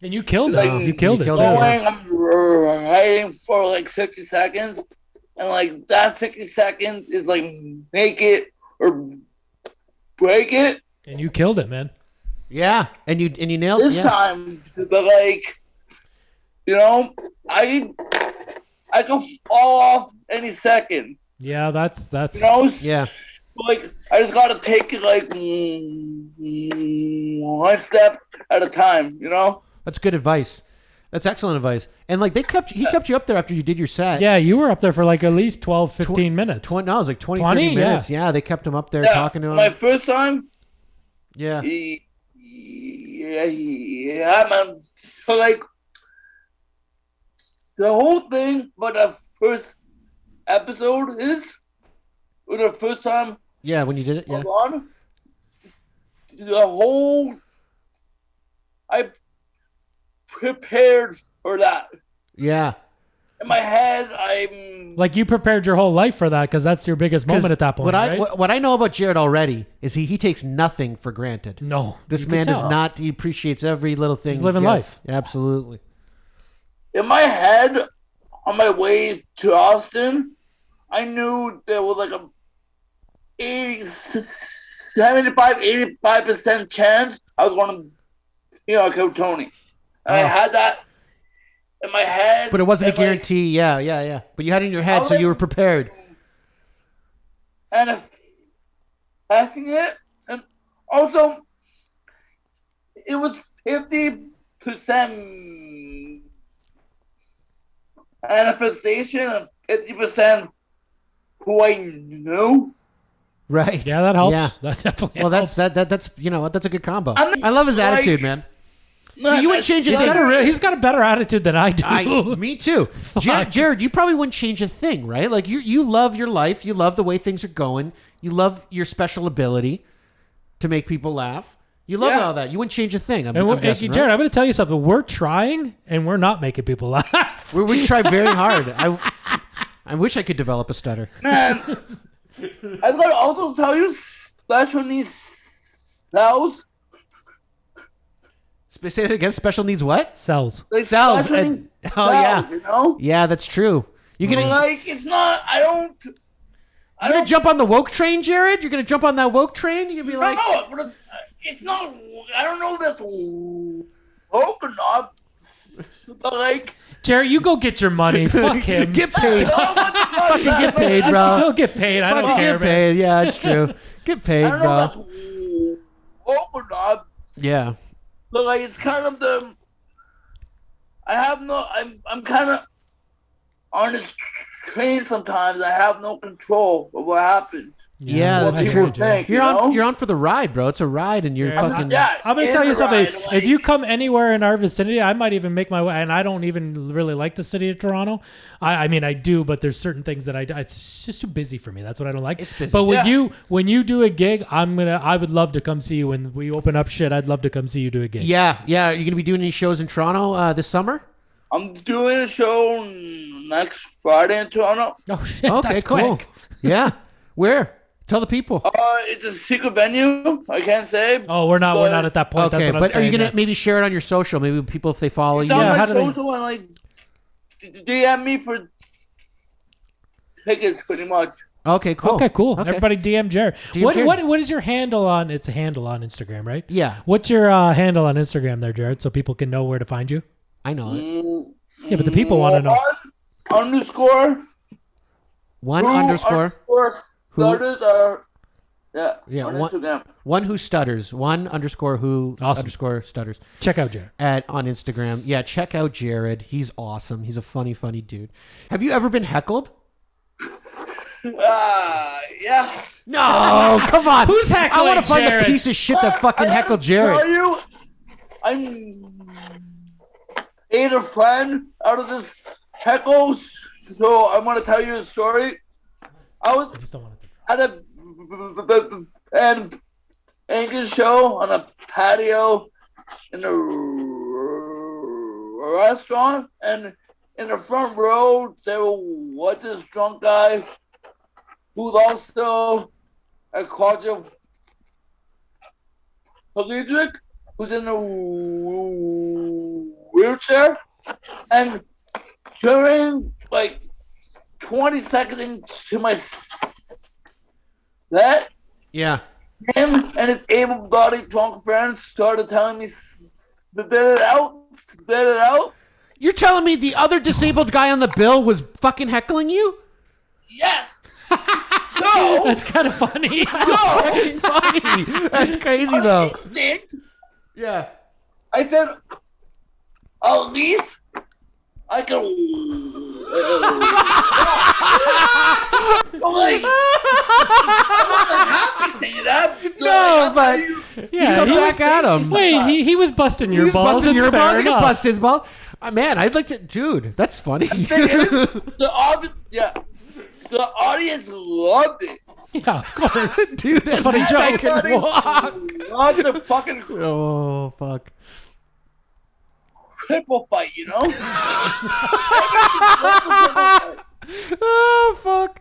And you killed it. You killed it. I'm writing for like 60 seconds, and like that 60 seconds is like make it or break it. And you killed it, man. Yeah, and you nailed this time. But like, I can fall off any second. Yeah, that's yeah. Like I just gotta take it like one step at a time. That's good advice. That's excellent advice. And like he kept you up there after you did your set. Yeah, you were up there for like at least 12, 15 minutes. No, it was like 20 30 minutes. Yeah, they kept him up there talking to him. My first time. Yeah. Yeah, man. So like the whole thing, but the first episode or the first time. Yeah, when you did it. Yeah. I prepared for that. Yeah. In my head, I'm like you prepared your whole life for that because that's your biggest moment at that point. What I know about Jared already is he takes nothing for granted. No, this man does not. He appreciates every little thing. He's living life. Absolutely. In my head, on my way to Austin, I knew there was like a 75-85% chance I was going to, kill Tony. And I had that in my head. But it wasn't a guarantee. Yeah. But you had it in your head, so you were prepared. And passing it, and also, it was 50% manifestation and 50% who I knew. Right. Yeah, that helps. Yeah. That definitely helps. That's that's a good combo. I love his attitude, man. You wouldn't change a thing. He's got a better attitude than I do. Me too. Jared, you probably wouldn't change a thing, right? Like you love your life. You love the way things are going. You love your special ability to make people laugh. You love all that. You wouldn't change a thing. I'm guessing, Jared, right? I'm going to tell you something. We're trying, and we're not making people laugh. We try very hard. I wish I could develop a stutter. Man, I've got to also tell you, special needs cells. Say that again. Special needs what? Cells. Like cells. Yeah. Yeah, that's true. You're gonna like it's not. I don't. You're gonna jump on the woke train, Jared. You're gonna jump on that woke train. You're gonna be like, no, it's not. I don't know if that's woke or not. But like. Jerry, you go get your money. Fuck him. Get paid. Fucking get paid, bro. He'll get paid. I don't care, get paid. Yeah, it's true. Get paid, I don't know if that's woke or not. Yeah. But like it's kind of the. I'm kind of on this train sometimes. I have no control of what happens. Yeah, what that's people true. think. You're on for the ride, bro. It's a ride, and you're fucking. I'm gonna tell you something. If you come anywhere in our vicinity, I might even make my way. And I don't even really like the city of Toronto. I mean, I do, but there's certain things that it's just too busy for me. That's what I don't like. It's busy. But when you do a gig, I would love to come see you. When we open up shit, I'd love to come see you do a gig. Yeah. Are you gonna be doing any shows in Toronto this summer? I'm doing a show next Friday in Toronto. Oh shit! Okay, that's cool. quick. Yeah. Where? Tell the people. It's a secret venue. I can't say. Oh, we're not at that point. Okay, That's what I'm but are you saying, gonna maybe share it on your social? Maybe people, if they follow you. Yeah, how do they? social and like DM me for tickets, pretty much. Okay, cool. Okay. Everybody DM Jared. DM Jared. What is your handle on? It's a handle on Instagram, right? Yeah. What's your handle on Instagram there, Jared, so people can know where to find you? I know it. Yeah, but the people want to know. One underscore. Stutters are Yeah, on one, Instagram. One Who Stutters. One underscore who underscore stutters. Check out Jared. On Instagram. Yeah, check out Jared. He's awesome. He's a funny dude. Have you ever been heckled? Yeah. No, come on. Who's heckling I want to find Jared? the piece of shit that fucking heckled Jared. Tell you, I'm paid a friend out of this heckle, so I want to tell you a story. I was at a Angus show on a patio in a restaurant, and in the front row there was this drunk guy who's also a quadriplegic, who's in a wheelchair, and during like 20 seconds into my set, him and his able-bodied drunk friends started telling me, spit it out. You're telling me the other disabled guy on the bill was fucking heckling you? Yes. No. That's kind of funny. That's fucking funny. That's crazy though. Yeah. I said, at least I can. No, but Yeah, he was back at him. Wait, he was busting your balls. Busting It's your fair balls. You can enough. bust his ball. Man, I'd like to, dude. That's funny. The audience loved it. Yeah, of course. Dude, it's a funny I joke. can walk. Loved the fucking Oh fuck. cripple fight, you know? Oh fuck.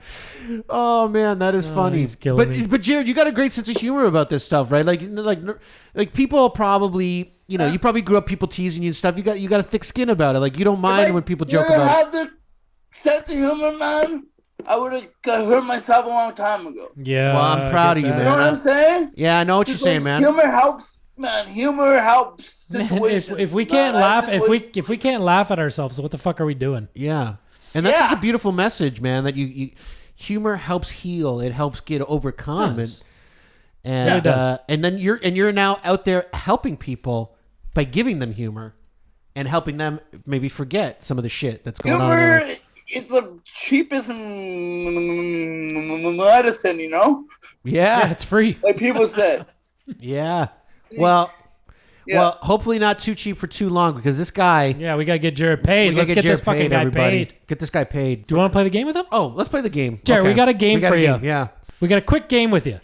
Oh man, that is funny. he's killing me. But Jared, you got a great sense of humor about this stuff, right? Like people probably, you probably grew up people teasing you and stuff. You got a thick skin about it. Like you don't mind when people joke about it. If I had the sense of humor, man, I would have hurt myself a long time ago. Yeah. Well, I'm proud of you, man. You know what I'm saying? Yeah, I know what you're saying, man. Humor helps, man. Humor helps situations. If we can't laugh, if we can't laugh at ourselves, what the fuck are we doing? Yeah. And that's just a beautiful message, man, that you humor helps heal. It helps get overcome. It And does. and then you're now out there helping people by giving them humor and helping them maybe forget some of the shit that's going on in their life. It's the cheapest medicine, you know? Yeah. It's free. Like people said. Yeah. Well, hopefully not too cheap for too long because this guy. Yeah, we gotta get Jared paid. Let's get this fucking guy paid. Get this guy paid. Do you want to play the game with him? Oh, let's play the game. Jared, Okay. we got a game for you. Yeah. We got a quick game with you.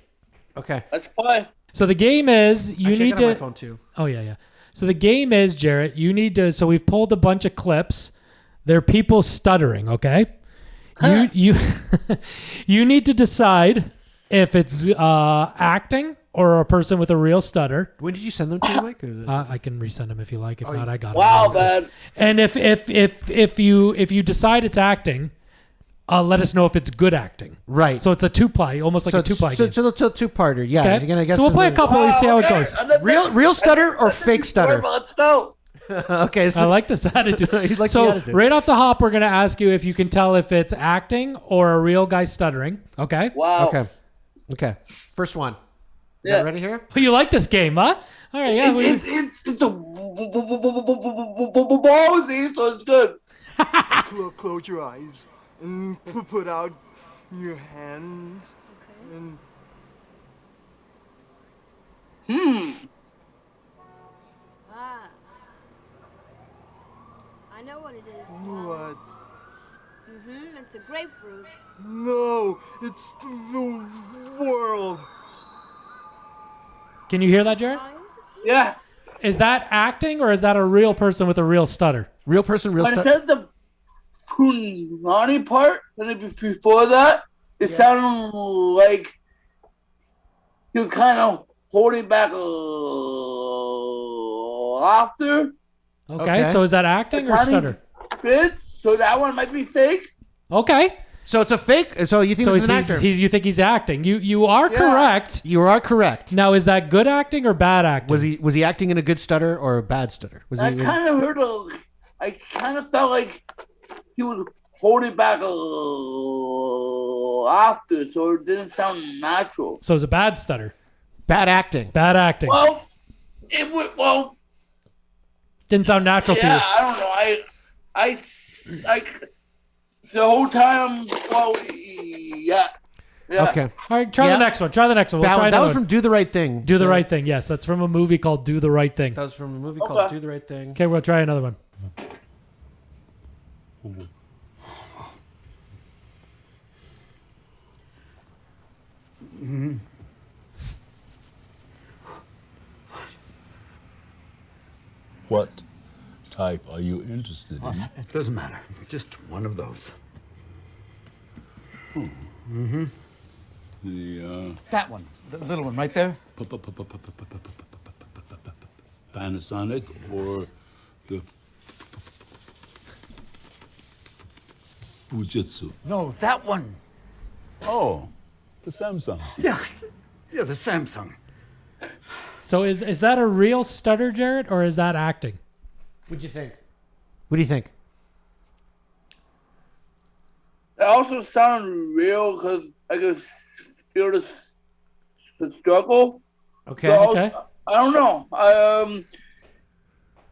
Okay. Let's play. So the game is you Actually, I need got it on to. my phone too. Oh yeah. So the game is, Jarrett, you need to. So we've pulled a bunch of clips. They're people stuttering. Okay. You you need to decide if it's acting or a person with a real stutter. When did you send them to you, Mike? I can resend them if you like. If not, I got it. Wow, man. And if you decide it's acting, let us know if it's good acting. Right. So it's a two-ply, almost like a two-ply game. So it's a two-parter. Yeah. Okay. You're gonna guess So we'll play a couple and see how it goes. Real stutter or fake stutter? Let's go. Okay. I like this attitude. You like so the attitude. right off the hop, we're gonna ask you if you can tell if it's acting or a real guy stuttering. Okay. Wow. Okay. First one. Yeah. You ready here? You like this game, huh? All right. Yeah. It's a ballsy, so it's good. Close your eyes and put out your hands and I know what it is. What? It's a grapefruit. No, it's the world. Can you hear that, Jared? Yeah. Is that acting or is that a real person with a real stutter? Real person, real When it stutter. said the punani part, and before that, it sounded like he was kind of holding back laughter. Okay, so is that acting or stutter? Bit, so that one might be fake. Okay. So it's a fake. So you think this is an actor? You think he's acting? You are correct. You are correct. Now, is that good acting or bad acting? Was he acting in a good stutter or a bad stutter? I kind of heard I kind of felt like he was holding back laughter, so it didn't sound natural. So it's a bad stutter. Bad acting. Bad acting. Well, it would. Well, didn't sound natural to you. yeah, I don't know. I the whole time. Well, yeah. Okay. All right, try the next one. Try the next one. We'll try that was another from one. Do the Right Thing. Do the Right Thing. Yes, that's from a movie called Do the Right Thing. That was from a movie called Do the Right Thing. Okay, we'll try another one. What type are you interested in? It doesn't matter. Just one of those. That one. The little one right there. Panasonic or the Fujitsu? No, that one. Oh, the Samsung. Yeah, the Samsung. So is that a real stutter, Jared, or is that acting? What'd you think? What do you think? It also sounded real because I could feel the struggle. Okay. So Okay. I don't know.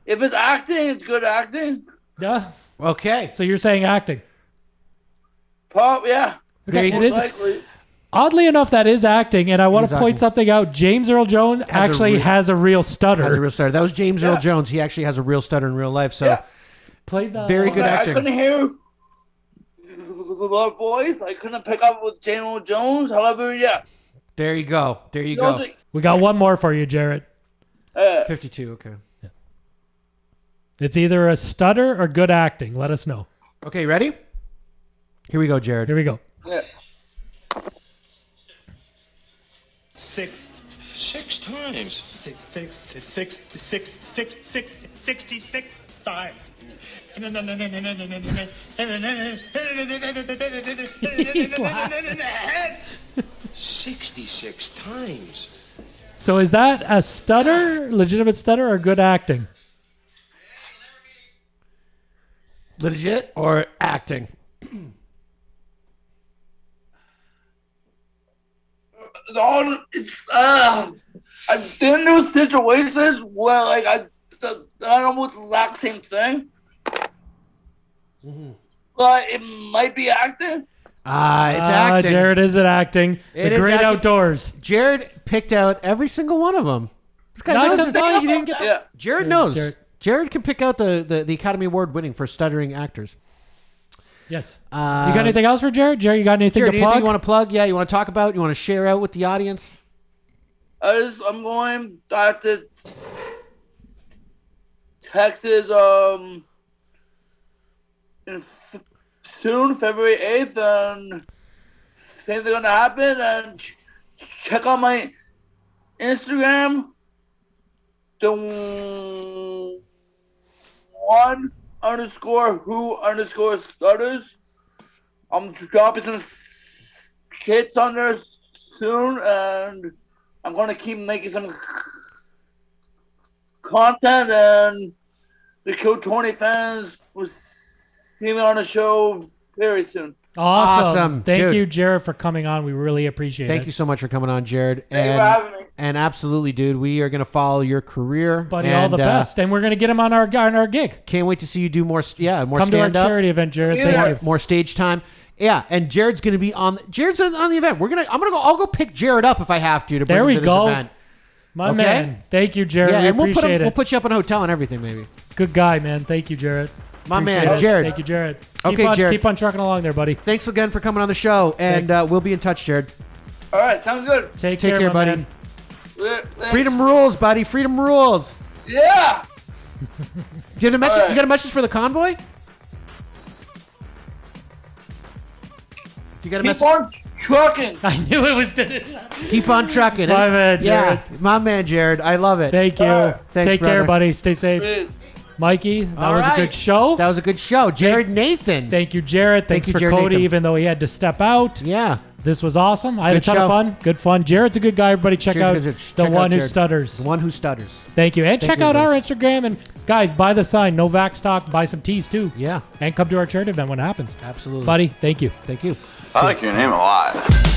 If it's acting, it's good acting. Yeah. Okay. So you're saying acting. Yeah. Okay, it Most is. likely. Oddly enough, that is acting, and I want is to point acting. something out. James Earl Jones actually has a real stutter. Has a real stutter. That was James Earl Jones. He actually has a real stutter in real life. So played the very good I acting. couldn't hear the voice. I couldn't pick up with James Earl Jones. However, yeah. There you go. There you go. We got one more for you, Jared. 52. Okay. It's either a stutter or good acting. Let us know. Okay, ready? Here we go, Jared. Here we go. Yeah. Six times. 66 times. He's laughing. 66 times. So is that a stutter, legitimate stutter, or good acting? Legit or acting? It's I've been in situations where like I almost the exact same thing, but it might be acting. It's acting. Jared, is it acting? It The is Great acting. Outdoors. Jared picked out every single one of them. This guy Not knows except it. Paul, you didn't get that. Yeah. Jared Here's knows. Jared can pick out the Academy Award winning for stuttering actors. Yes. You got anything else for Jared? Jared, you got anything Jared, to anything plug? you want to plug? Yeah, you want to talk about? You want to share out with the audience? I'm going back to Texas soon, February 8th, and things are gonna happen. And check out my Instagram, the One_Who_Stutters. I'm dropping some hits on there soon, and I'm gonna keep making some content, and the Kill 20 fans will see me on the show very soon. Awesome. Thank dude. you, Jared, for coming on. We really appreciate it. Thank you so much for coming on, Jared. Thank you for having me. And absolutely, dude, we are going to follow your career. Buddy, all the best. And we're going to get him on our gig. Can't wait to see you do more more Come to our stand-up. charity event, Jared. Thank you. More stage time. Yeah, and Jared's going to be on. Jared's on the event. I'm gonna go. I'll go pick Jared up if I have to bring There him we to this go. event. My man. Thank you, Jared. Yeah, we and appreciate it. We'll put you up in a hotel and everything, maybe. Good guy, man. Thank you, Jared. My Appreciate man, it. Jared. Thank you, Jared. Okay, Jared. Keep on trucking along there, buddy. Thanks again for coming on the show, and we'll be in touch, Jared. All right, sounds good. Take care, buddy. Thanks. Freedom rules, buddy. Freedom rules. Yeah. You got a message? You got a message for the convoy? You got a Keep message? on trucking. I knew it was. Keep on trucking. My man, Jared. Yeah, my man, Jared. I love it. Thank you. Thanks, Take care, brother. buddy. Stay safe. Mikey, that All was right. a good show. That was a good show. Jared Nathan. Thank you, Jared. Thanks Thank you, for Jared Cody, Nathan. even though he had to step out. Yeah. This was awesome. I had Good a ton show. of fun. Good fun. Jared's a good guy. Everybody check out Check The out One Who Jared. Stutters. The One Who Stutters. Thank you. And Thank check you, out our everybody. Instagram. And guys, buy the sign. No vax talk. Buy some teas too. Yeah. And come to our charity event when it happens. Absolutely. Buddy, thank you. Thank you. I like your name a lot.